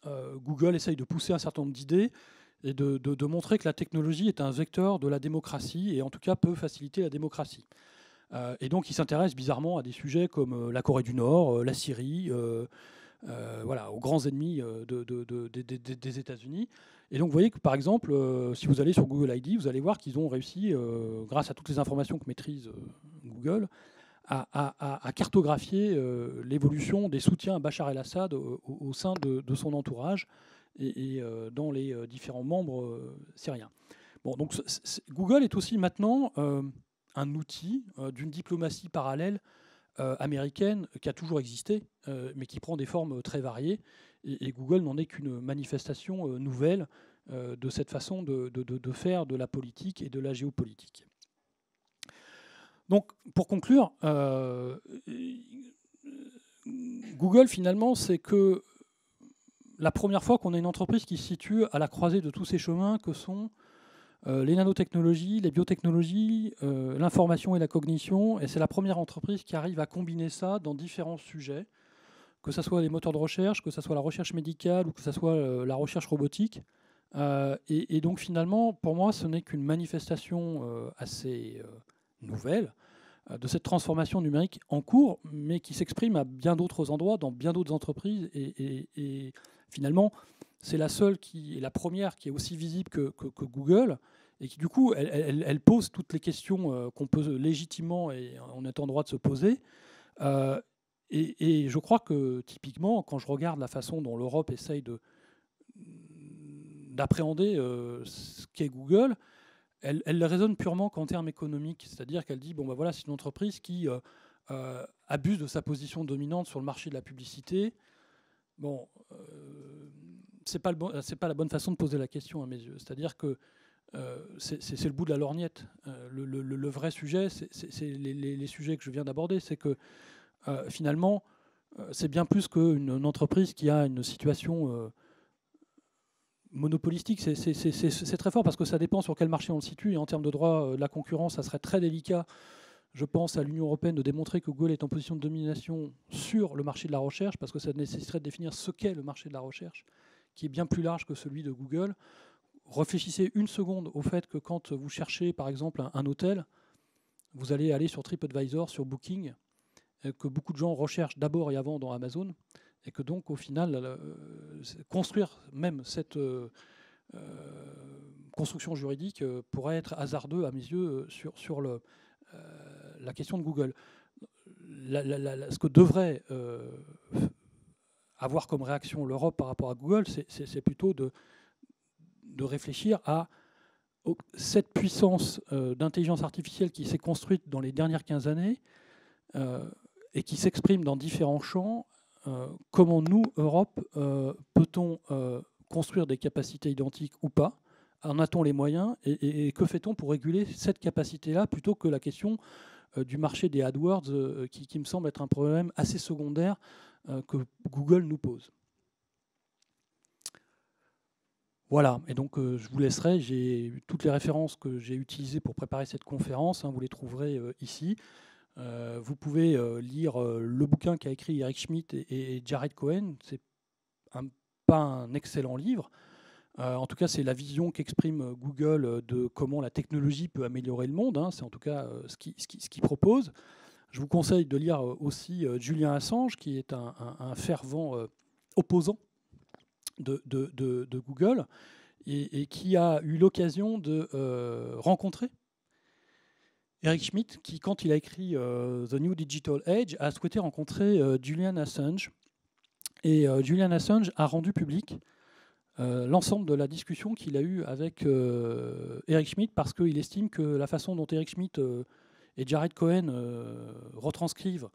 Google essaye de pousser un certain nombre d'idées et de montrer que la technologie est un vecteur de la démocratie et en tout cas peut faciliter la démocratie. Et donc il s'intéresse bizarrement à des sujets comme la Corée du Nord, la Syrie, voilà, aux grands ennemis des États-Unis. Et donc vous voyez que par exemple, si vous allez sur Google ID, vous allez voir qu'ils ont réussi, grâce à toutes les informations que maîtrise Google, à cartographier l'évolution des soutiens à Bachar el-Assad au sein de son entourage et dans les différents membres syriens. Bon, donc Google est aussi maintenant un outil d'une diplomatie parallèle américaine qui a toujours existé, mais qui prend des formes très variées. Et Google n'en est qu'une manifestation nouvelle de cette façon de faire de la politique et de la géopolitique. Donc, pour conclure, Google, finalement, c'est que la première fois qu'on a une entreprise qui se situe à la croisée de tous ces chemins que sont les nanotechnologies, les biotechnologies, l'information et la cognition. Et c'est la première entreprise qui arrive à combiner ça dans différents sujets, que ce soit les moteurs de recherche, que ce soit la recherche médicale ou que ce soit la recherche robotique. Et donc finalement, pour moi, ce n'est qu'une manifestation assez nouvelle de cette transformation numérique en cours, mais qui s'exprime à bien d'autres endroits, dans bien d'autres entreprises. Et finalement, c'est la seule qui est la première qui est aussi visible que Google, et qui du coup, elle pose toutes les questions qu'on peut légitimement et on est en droit de se poser. Et je crois que typiquement, quand je regarde la façon dont l'Europe essaye d'appréhender ce qu'est Google, elle raisonne purement qu'en termes économiques, c'est-à-dire qu'elle dit, bon ben voilà, c'est une entreprise qui abuse de sa position dominante sur le marché de la publicité. Bon, c'est pas la bonne façon de poser la question à mes yeux. C'est-à-dire que c'est le bout de la lorgnette. Le vrai sujet, c'est les sujets que je viens d'aborder, c'est que finalement, c'est bien plus qu'une entreprise qui a une situation monopolistique. C'est très fort parce que ça dépend sur quel marché on le situe. Et en termes de droit de la concurrence, ça serait très délicat, je pense, à l'Union européenne de démontrer que Google est en position de domination sur le marché de la recherche, parce que ça nécessiterait de définir ce qu'est le marché de la recherche, qui est bien plus large que celui de Google. Réfléchissez une seconde au fait que quand vous cherchez, par exemple, un hôtel, vous allez aller sur TripAdvisor, sur Booking, que beaucoup de gens recherchent d'abord et avant dans Amazon, et que donc au final, construire même cette construction juridique pourrait être hasardeux à mes yeux sur la question de Google. Ce que devrait avoir comme réaction l'Europe par rapport à Google, c'est plutôt de réfléchir à cette puissance d'intelligence artificielle qui s'est construite dans les dernières 15 années et qui s'exprime dans différents champs. Comment nous, Europe, peut-on construire des capacités identiques ou pas? En a-t-on les moyens? Et que fait-on pour réguler cette capacité-là plutôt que la question du marché des AdWords qui me semble être un problème assez secondaire que Google nous pose. Voilà, et donc je vous laisserai, toutes les références que j'ai utilisées pour préparer cette conférence, vous les trouverez ici. Vous pouvez lire le bouquin qu'a écrit Eric Schmidt et Jared Cohen. C'est pas un excellent livre. En tout cas, c'est la vision qu'exprime Google de comment la technologie peut améliorer le monde. C'est en tout cas ce qu'il propose. Je vous conseille de lire aussi Julian Assange, qui est un fervent opposant de Google et qui a eu l'occasion de rencontrer Eric Schmidt, qui, quand il a écrit The New Digital Age, a souhaité rencontrer Julian Assange. Et Julian Assange a rendu public l'ensemble de la discussion qu'il a eue avec Eric Schmidt, parce qu'il estime que la façon dont Eric Schmidt et Jared Cohen retranscrivent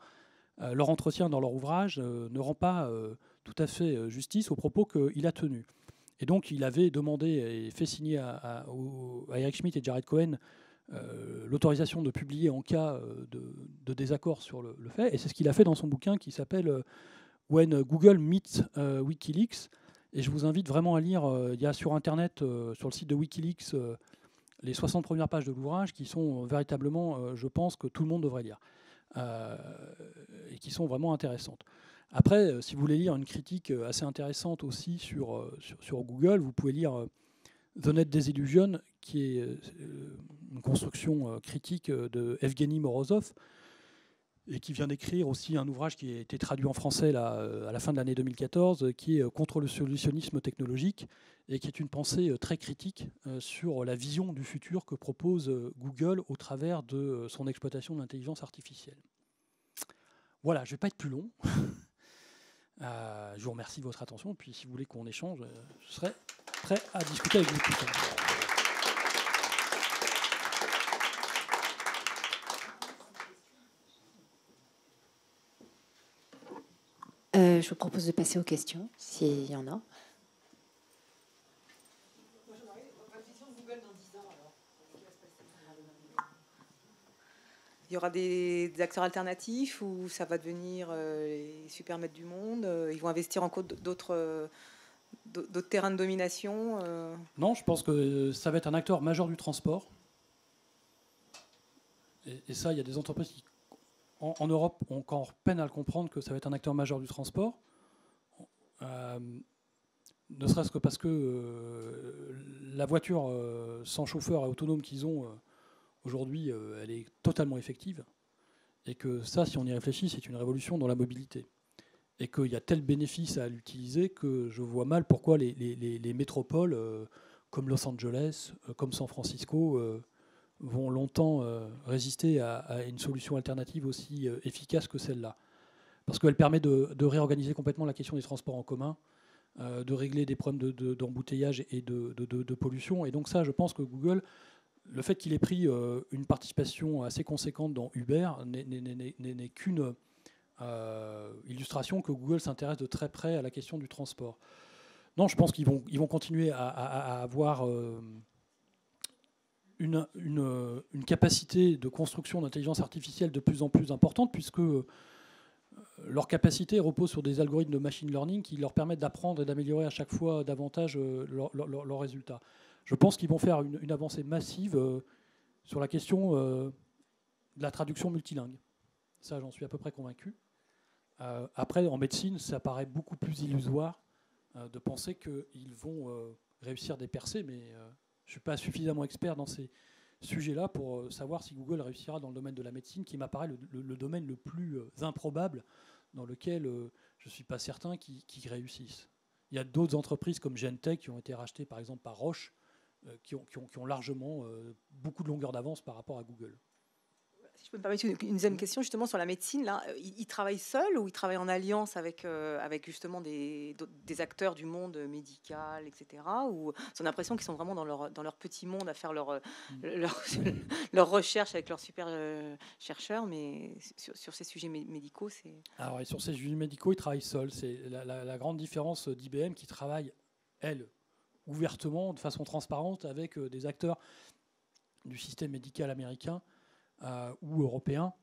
leur entretien dans leur ouvrage ne rend pas tout à fait justice aux propos qu'il a tenus. Et donc il avait demandé et fait signer à Eric Schmidt et Jared Cohen l'autorisation de publier en cas de désaccord sur le fait. Et c'est ce qu'il a fait dans son bouquin qui s'appelle When Google Meets Wikileaks. Et je vous invite vraiment à lire, il y a sur Internet, sur le site de Wikileaks, les 60 premières pages de l'ouvrage qui sont véritablement, je pense, que tout le monde devrait lire. Et qui sont vraiment intéressantes. Après, si vous voulez lire une critique assez intéressante aussi sur Google, vous pouvez lire The Net Disillusion, qui est une construction critique de Evgeny Morozov, et qui vient d'écrire aussi un ouvrage qui a été traduit en français là, à la fin de l'année 2014, qui est Contre le solutionnisme technologique, et qui est une pensée très critique sur la vision du futur que propose Google au travers de son exploitation de l'intelligence artificielle. Voilà, je ne vais pas être plus long. Je vous remercie de votre attention, et puis si vous voulez qu'on échange, je serai prêt à discuter avec vous tout à l'heure. Je vous propose de passer aux questions, s'il y en a. Il y aura des acteurs alternatifs ou ça va devenir les super maîtres du monde? Ils vont investir en d'autres terrains de domination? Non, je pense que ça va être un acteur majeur du transport. Et ça, il y a des entreprises qui, en Europe, ont encore peine à le comprendre, que ça va être un acteur majeur du transport. Ne serait-ce que parce que la voiture sans chauffeur et autonome qu'ils ont aujourd'hui, elle est totalement effective. Et que ça, si on y réfléchit, c'est une révolution dans la mobilité. Et qu'il y a tel bénéfice à l'utiliser que je vois mal pourquoi les métropoles comme Los Angeles, comme San Francisco, vont longtemps résister à une solution alternative aussi efficace que celle-là. Parce qu'elle permet de réorganiser complètement la question des transports en commun, de régler des problèmes d'embouteillage et de pollution. Et donc ça, je pense que Google, le fait qu'il ait pris une participation assez conséquente dans Uber n'est qu'une illustration que Google s'intéresse de très près à la question du transport. Non, je pense qu'ils vont continuer à avoir une capacité de construction d'intelligence artificielle de plus en plus importante, puisque leur capacité repose sur des algorithmes de machine learning qui leur permettent d'apprendre et d'améliorer à chaque fois davantage leurs résultats. Je pense qu'ils vont faire une avancée massive sur la question de la traduction multilingue. Ça, j'en suis à peu près convaincu. Après, en médecine, ça paraît beaucoup plus illusoire de penser qu'ils vont réussir des percées, mais je ne suis pas suffisamment expert dans ces sujet-là pour savoir si Google réussira dans le domaine de la médecine, qui m'apparaît le domaine le plus improbable, dans lequel je ne suis pas certain qu'ils réussissent. Il y a d'autres entreprises comme Gentech qui ont été rachetées par exemple par Roche, qui ont largement beaucoup de longueur d'avance par rapport à Google. Si je peux me permettre une deuxième question justement sur la médecine, là, ils travaillent seuls ou ils travaillent en alliance avec justement des acteurs du monde médical, etc. Ou on a l'impression qu'ils sont vraiment dans leur petit monde à faire leur recherche avec leurs super chercheurs, mais sur ces sujets médicaux, c'est... Alors, et sur ces sujets médicaux, ils travaillent seuls. C'est la grande différence d'IBM qui travaille, elle, ouvertement, de façon transparente, avec des acteurs du système médical américain ou européen,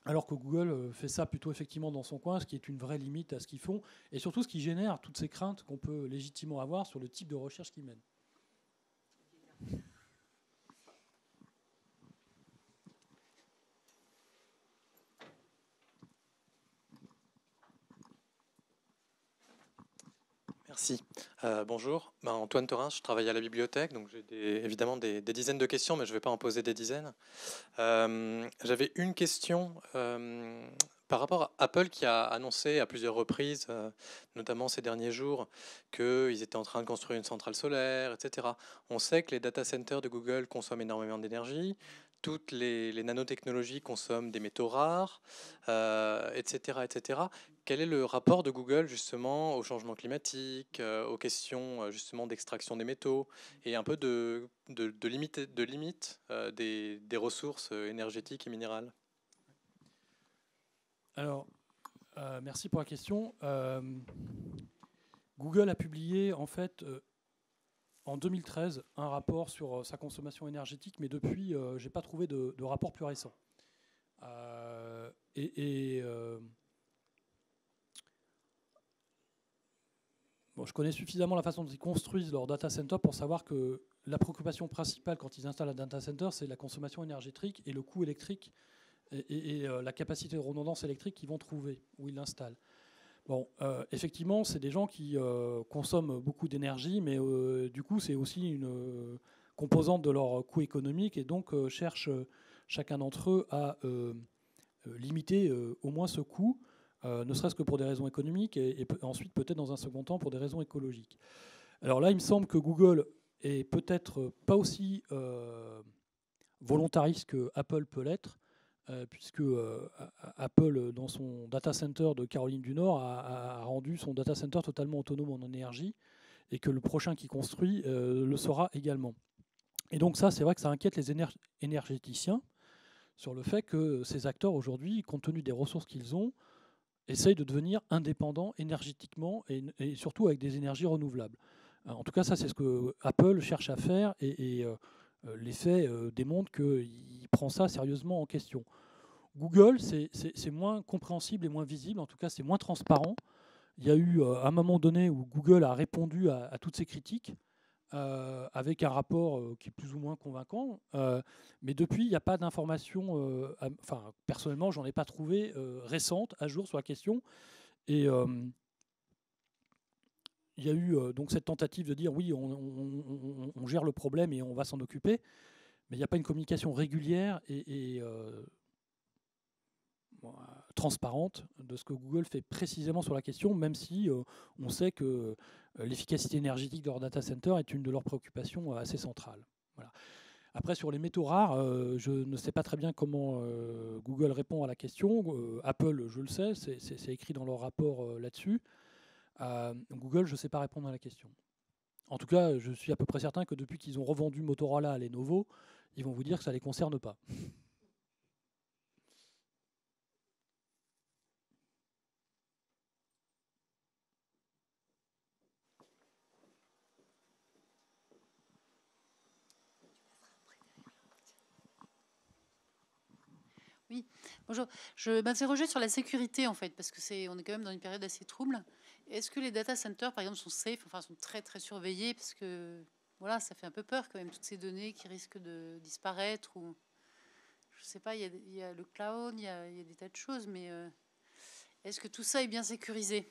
alors que Google fait ça plutôt effectivement dans son coin, ce qui est une vraie limite à ce qu'ils font, et surtout ce qui génère toutes ces craintes qu'on peut légitimement avoir sur le type de recherche qu'ils mènent. Merci. Bonjour, Antoine Thorin, je travaille à la bibliothèque, donc j'ai évidemment des dizaines de questions, mais je ne vais pas en poser des dizaines. J'avais une question par rapport à Apple qui a annoncé à plusieurs reprises, notamment ces derniers jours, qu'ils étaient en train de construire une centrale solaire, etc. On sait que les data centers de Google consomment énormément d'énergie, toutes les nanotechnologies consomment des métaux rares, etc., etc. Quel est le rapport de Google justement au changement climatique, aux questions justement d'extraction des métaux et un peu de limite des ressources énergétiques et minérales? Alors, merci pour la question. Google a publié en fait en 2013 un rapport sur sa consommation énergétique, mais depuis, je n'ai pas trouvé de rapport plus récent. Bon, je connais suffisamment la façon dont ils construisent leur data center pour savoir que la préoccupation principale quand ils installent un data center, c'est la consommation énergétique et le coût électrique et la capacité de redondance électrique qu'ils vont trouver où ils l'installent. Bon, effectivement, c'est des gens qui consomment beaucoup d'énergie, mais du coup, c'est aussi une composante de leur coût économique et donc cherchent chacun d'entre eux à limiter au moins ce coût, ne serait-ce que pour des raisons économiques et ensuite peut-être dans un second temps pour des raisons écologiques. Alors là, il me semble que Google est peut-être pas aussi volontariste que Apple peut l'être, puisque Apple, dans son data center de Caroline du Nord, a rendu son data center totalement autonome en énergie et que le prochain qui construit le sera également. Et donc ça, c'est vrai que ça inquiète les énergéticiens sur le fait que ces acteurs aujourd'hui, compte tenu des ressources qu'ils ont, essayent de devenir indépendants énergétiquement et surtout avec des énergies renouvelables. En tout cas, ça, c'est ce que Apple cherche à faire et les faits démontrent qu'il prend ça sérieusement en question. Google, c'est moins compréhensible et moins visible, en tout cas, c'est moins transparent. Il y a eu un moment donné où Google a répondu à toutes ces critiques avec un rapport qui est plus ou moins convaincant. Mais depuis, il n'y a pas d'informations, enfin, personnellement, j'en ai pas trouvé récente, à jour sur la question. Et il y a eu donc cette tentative de dire oui, on gère le problème et on va s'en occuper, mais il n'y a pas une communication régulière et transparente de ce que Google fait précisément sur la question, même si on sait que l'efficacité énergétique de leur data center est une de leurs préoccupations assez centrales. Voilà. Après, sur les métaux rares, je ne sais pas très bien comment Google répond à la question. Apple, je le sais, c'est écrit dans leur rapport là-dessus. Google, je ne sais pas répondre à la question. En tout cas, je suis à peu près certain que depuis qu'ils ont revendu Motorola à Lenovo, ils vont vous dire que ça ne les concerne pas. Oui, bonjour. Je m'interrogeais sur la sécurité en fait, parce que on est quand même dans une période assez trouble. Est-ce que les data centers, par exemple, sont safe, enfin sont très très surveillés, parce que voilà, ça fait un peu peur quand même toutes ces données qui risquent de disparaître ou je sais pas. Il y a le cloud, il y a des tas de choses, mais est-ce que tout ça est bien sécurisé?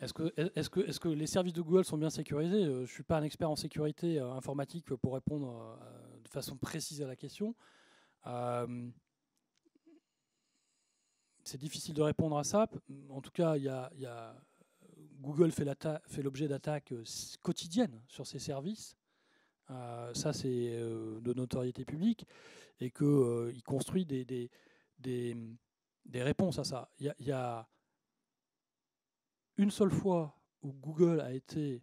Est-ce que les services de Google sont bien sécurisés? Je ne suis pas un expert en sécurité informatique pour répondre de façon précise à la question. C'est difficile de répondre à ça. En tout cas, Google fait l'objet d'attaques quotidiennes sur ses services. Ça, c'est de notoriété publique. Et qu'il construit des réponses à ça. Il y a une seule fois où Google a été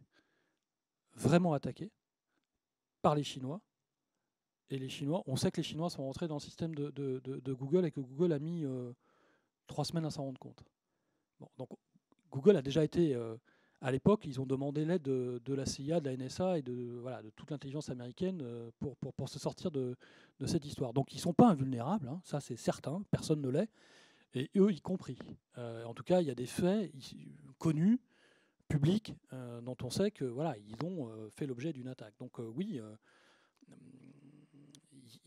vraiment attaqué par les Chinois. Et les Chinois, on sait que les Chinois sont rentrés dans le système de Google et que Google a mis 3 semaines à s'en rendre compte. Bon, donc Google a déjà été, à l'époque, ils ont demandé l'aide de la CIA, de la NSA et de toute l'intelligence américaine pour se sortir de cette histoire. Donc ils ne sont pas invulnérables, hein, ça c'est certain, personne ne l'est, et eux y compris. En tout cas, il y a des faits connus, publics, dont on sait que ils ont fait l'objet d'une attaque. Donc oui.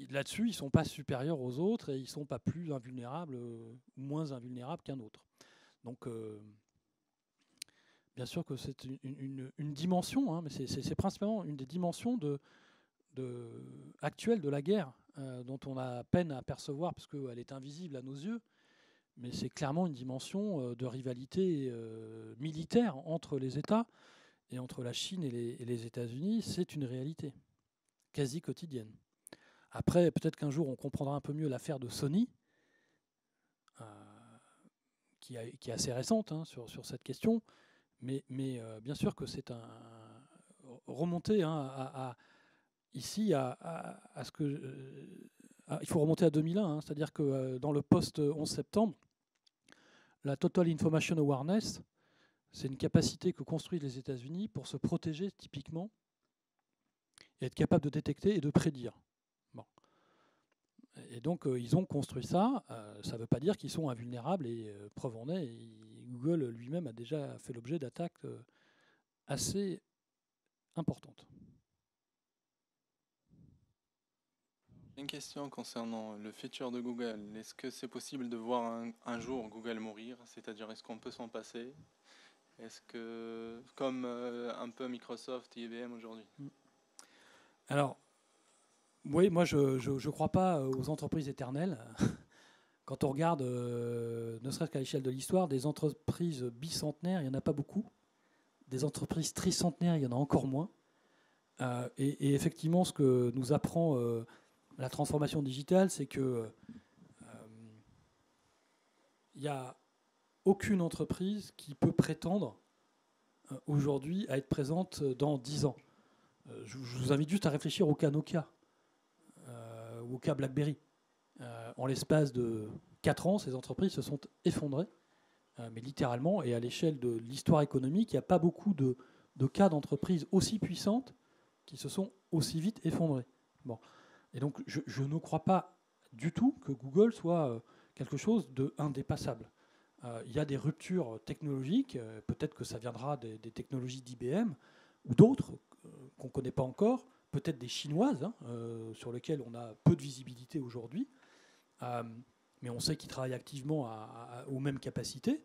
Là-dessus, ils ne sont pas supérieurs aux autres et ils ne sont pas plus invulnérables ou moins invulnérables qu'un autre. Donc, bien sûr que c'est une dimension, hein, mais c'est principalement une des dimensions actuelles de la guerre dont on a peine à percevoir parce qu'elle est invisible à nos yeux, mais c'est clairement une dimension de rivalité militaire entre les États et entre la Chine et les États-Unis. C'est une réalité quasi quotidienne. Après, peut-être qu'un jour, on comprendra un peu mieux l'affaire de Sony, qui est assez récente hein, sur cette question. Mais bien sûr que c'est remonter hein, ici à ce que... il faut remonter à 2001, hein, c'est-à-dire que dans le post-11 septembre, la Total Information Awareness, c'est une capacité que construisent les États-Unis pour se protéger typiquement et être capable de détecter et de prédire. Bon. Et donc, ils ont construit ça. Ça ne veut pas dire qu'ils sont invulnérables et preuve en est. Google lui-même a déjà fait l'objet d'attaques assez importantes. Une question concernant le futur de Google. Est-ce que c'est possible de voir un jour Google mourir? C'est-à-dire, est-ce qu'on peut s'en passer? Est-ce que, comme un peu Microsoft et IBM aujourd'hui? Alors, oui, moi, je ne crois pas aux entreprises éternelles. Quand on regarde, ne serait-ce qu'à l'échelle de l'histoire, des entreprises bicentenaires, il n'y en a pas beaucoup. Des entreprises tricentenaires, il y en a encore moins. Et effectivement, ce que nous apprend la transformation digitale, c'est que il n'y a aucune entreprise qui peut prétendre aujourd'hui à être présente dans 10 ans. Je vous invite juste à réfléchir au cas Nokia ou au cas BlackBerry. En l'espace de 4 ans, ces entreprises se sont effondrées, mais littéralement, et à l'échelle de l'histoire économique, il n'y a pas beaucoup de cas d'entreprises aussi puissantes qui se sont aussi vite effondrées. Bon. Et donc, je ne crois pas du tout que Google soit quelque chose d'indépassable. Il y a des ruptures technologiques, peut-être que ça viendra des technologies d'IBM ou d'autres qu'on ne connaît pas encore, peut-être des chinoises, hein, sur lesquelles on a peu de visibilité aujourd'hui, mais on sait qu'ils travaillent activement aux mêmes capacités.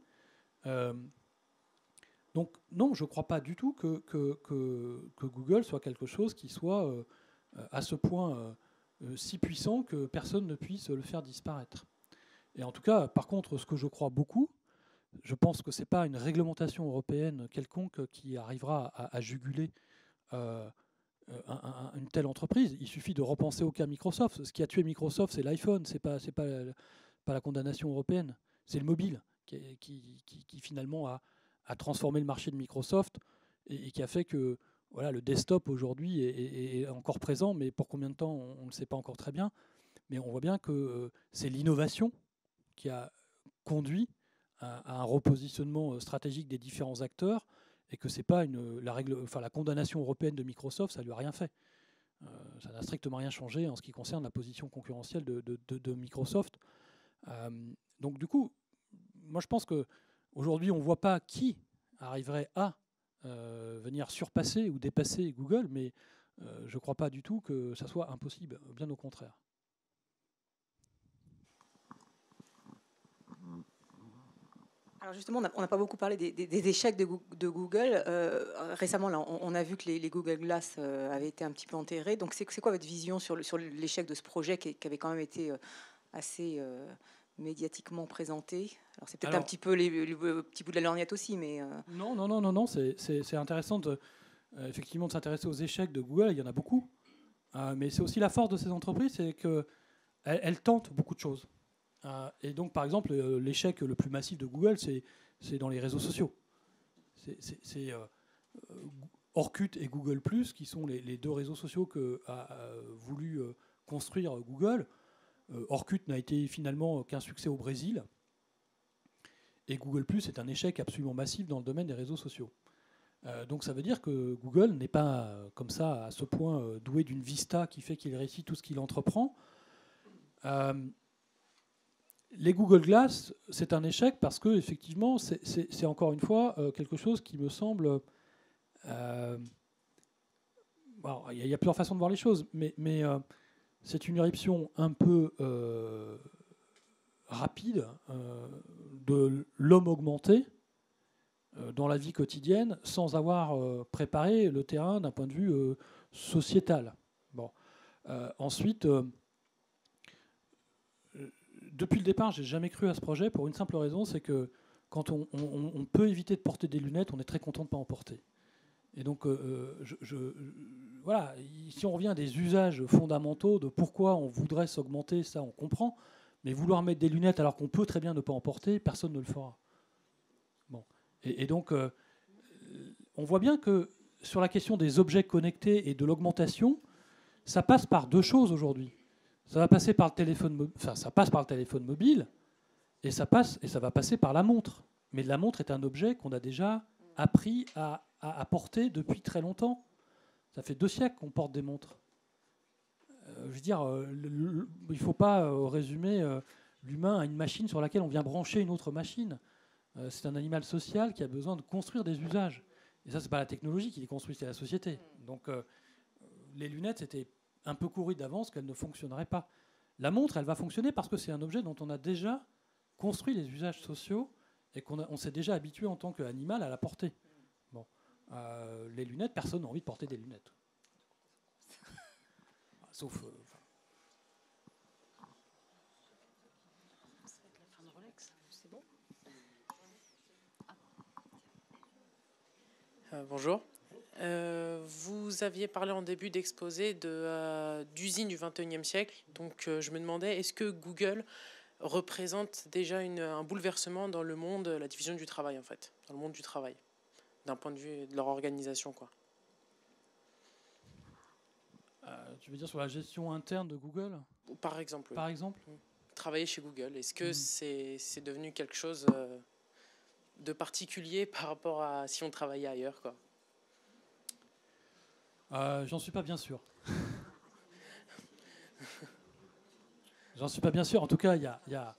Donc non, je ne crois pas du tout que Google soit quelque chose qui soit à ce point si puissant que personne ne puisse le faire disparaître. Et en tout cas, par contre, ce que je crois beaucoup, je pense que ce n'est pas une réglementation européenne quelconque qui arrivera à juguler une telle entreprise. Il suffit de repenser au cas Microsoft. Ce qui a tué Microsoft, c'est l'iPhone, c'est pas la condamnation européenne, c'est le mobile qui finalement a transformé le marché de Microsoft et qui a fait que le desktop aujourd'hui est encore présent, mais pour combien de temps, on ne sait pas encore très bien. Mais on voit bien que c'est l'innovation qui a conduit à un repositionnement stratégique des différents acteurs et que c'est pas la condamnation européenne de Microsoft, ça lui a rien fait. Ça n'a strictement rien changé en ce qui concerne la position concurrentielle de Microsoft. Donc du coup, moi je pense qu'aujourd'hui on ne voit pas qui arriverait à venir surpasser ou dépasser Google, mais je ne crois pas du tout que ça soit impossible, bien au contraire. Alors justement, on n'a pas beaucoup parlé des échecs de Google. Récemment, là, on a vu que les Google Glass avaient été un petit peu enterrés. Donc, c'est quoi votre vision sur l'échec de ce projet qui avait quand même été assez médiatiquement présenté? Alors, c'est peut-être un petit peu le petit bout de la lorgnette aussi, mais... Non, c'est intéressant effectivement de s'intéresser aux échecs de Google. Il y en a beaucoup. Mais c'est aussi la force de ces entreprises, c'est qu'elles tentent beaucoup de choses. Et donc, par exemple, l'échec le plus massif de Google, c'est dans les réseaux sociaux. C'est Orkut et Google+, qui sont les deux réseaux sociaux qu'a voulu construire Google. Orkut n'a été finalement qu'un succès au Brésil. Et Google+, est un échec absolument massif dans le domaine des réseaux sociaux. Donc ça veut dire que Google n'est pas comme ça, à ce point, doué d'une vista qui fait qu'il réussit tout ce qu'il entreprend. Les Google Glass, c'est un échec parce que effectivement, c'est encore une fois quelque chose qui me semble... il y a plusieurs façons de voir les choses, mais c'est une éruption un peu rapide de l'homme augmenté dans la vie quotidienne sans avoir préparé le terrain d'un point de vue sociétal. Bon. Ensuite... Depuis le départ, j'ai jamais cru à ce projet pour une simple raison, c'est que quand on peut éviter de porter des lunettes, on est très content de ne pas en porter. Et donc, voilà, si on revient à des usages fondamentaux de pourquoi on voudrait s'augmenter, ça on comprend, mais vouloir mettre des lunettes alors qu'on peut très bien ne pas en porter, personne ne le fera. Bon. Et donc, on voit bien que sur la question des objets connectés et de l'augmentation, ça passe par deux choses aujourd'hui. Ça va passer par le téléphone, ça passe par le téléphone mobile et ça va passer par la montre. Mais la montre est un objet qu'on a déjà appris à porter depuis très longtemps. Ça fait 2 siècles qu'on porte des montres. Je veux dire, il ne faut pas résumer l'humain à une machine sur laquelle on vient brancher une autre machine. C'est un animal social qui a besoin de construire des usages. Et ça, c'est pas la technologie qui les construit, c'est la société. Donc, les lunettes, c'était un peu couru d'avance qu'elle ne fonctionnerait pas. La montre, elle va fonctionner parce que c'est un objet dont on a déjà construit les usages sociaux et qu'on s'est déjà habitué en tant qu'animal à la porter. Bon. Les lunettes, personne n'a envie de porter des lunettes. Sauf... Bonjour. Vous aviez parlé en début d'exposé d'usines du XXIe siècle. Donc, je me demandais, est-ce que Google représente déjà un bouleversement dans le monde, la division du travail, en fait, dans le monde du travail, d'un point de vue de leur organisation, quoi. Tu veux dire sur la gestion interne de Google ? Par exemple. Par exemple ? Travailler chez Google, est-ce que c'est devenu quelque chose de particulier par rapport à si on travaillait ailleurs, quoi ? J'en suis pas bien sûr. J'en suis pas bien sûr. En tout cas, il y a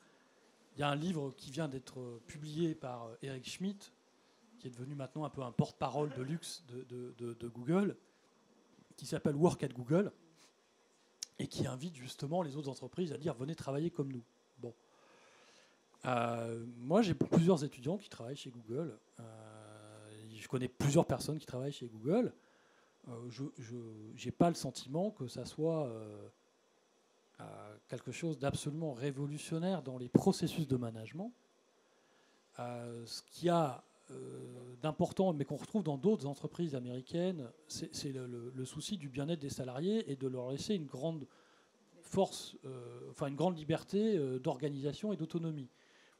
un livre qui vient d'être publié par Eric Schmidt, qui est devenu maintenant un peu un porte-parole de luxe de Google, qui s'appelle Work at Google, et qui invite justement les autres entreprises à dire « venez travailler comme nous ». Bon. Moi, j'ai plusieurs étudiants qui travaillent chez Google. Je connais plusieurs personnes qui travaillent chez Google. Je n'ai pas le sentiment que ça soit quelque chose d'absolument révolutionnaire dans les processus de management. Ce qu'il y a d'important, mais qu'on retrouve dans d'autres entreprises américaines, c'est le souci du bien-être des salariés et de leur laisser une grande force, une grande liberté d'organisation et d'autonomie,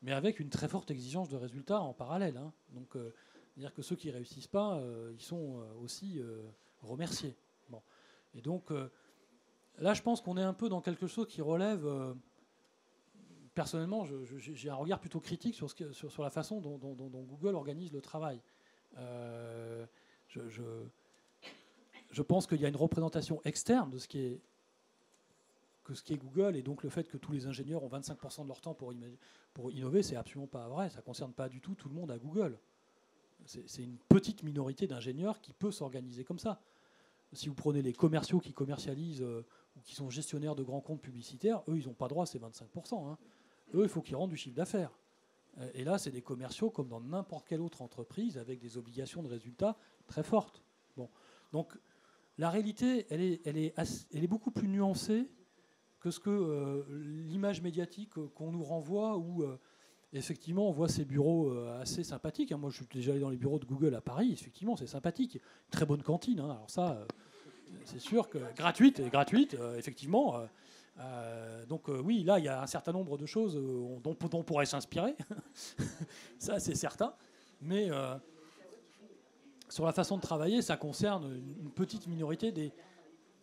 mais avec une très forte exigence de résultats en parallèle. Hein. Donc, c'est-à-dire que ceux qui ne réussissent pas, ils sont aussi remerciés. Bon. Et donc, là, je pense qu'on est un peu dans quelque chose qui relève... personnellement, j'ai un regard plutôt critique sur la façon dont Google organise le travail. Je pense qu'il y a une représentation externe de ce qui est Google, et donc le fait que tous les ingénieurs ont 25% de leur temps pour innover, c'est absolument pas vrai. Ça ne concerne pas du tout le monde à Google. C'est une petite minorité d'ingénieurs qui peut s'organiser comme ça. Si vous prenez les commerciaux qui commercialisent ou qui sont gestionnaires de grands comptes publicitaires, eux, ils n'ont pas droit à ces 25%. Hein. Eux, il faut qu'ils rendent du chiffre d'affaires. Et là, c'est des commerciaux comme dans n'importe quelle autre entreprise avec des obligations de résultats très fortes. Bon. Donc, la réalité, elle est beaucoup plus nuancée que ce que l'image médiatique qu'on nous renvoie, où effectivement on voit ces bureaux assez sympathiques. Moi, je suis déjà allé dans les bureaux de Google à Paris. Effectivement, c'est sympathique. Très bonne cantine. Alors ça, c'est sûr que gratuite, effectivement. Donc oui, là, il y a un certain nombre de choses dont on pourrait s'inspirer. Ça, c'est certain. Mais sur la façon de travailler, ça concerne une petite minorité des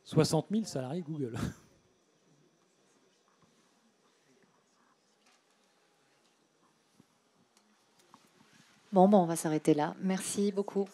60 000 salariés Google. Bon, on va s'arrêter là. Merci beaucoup.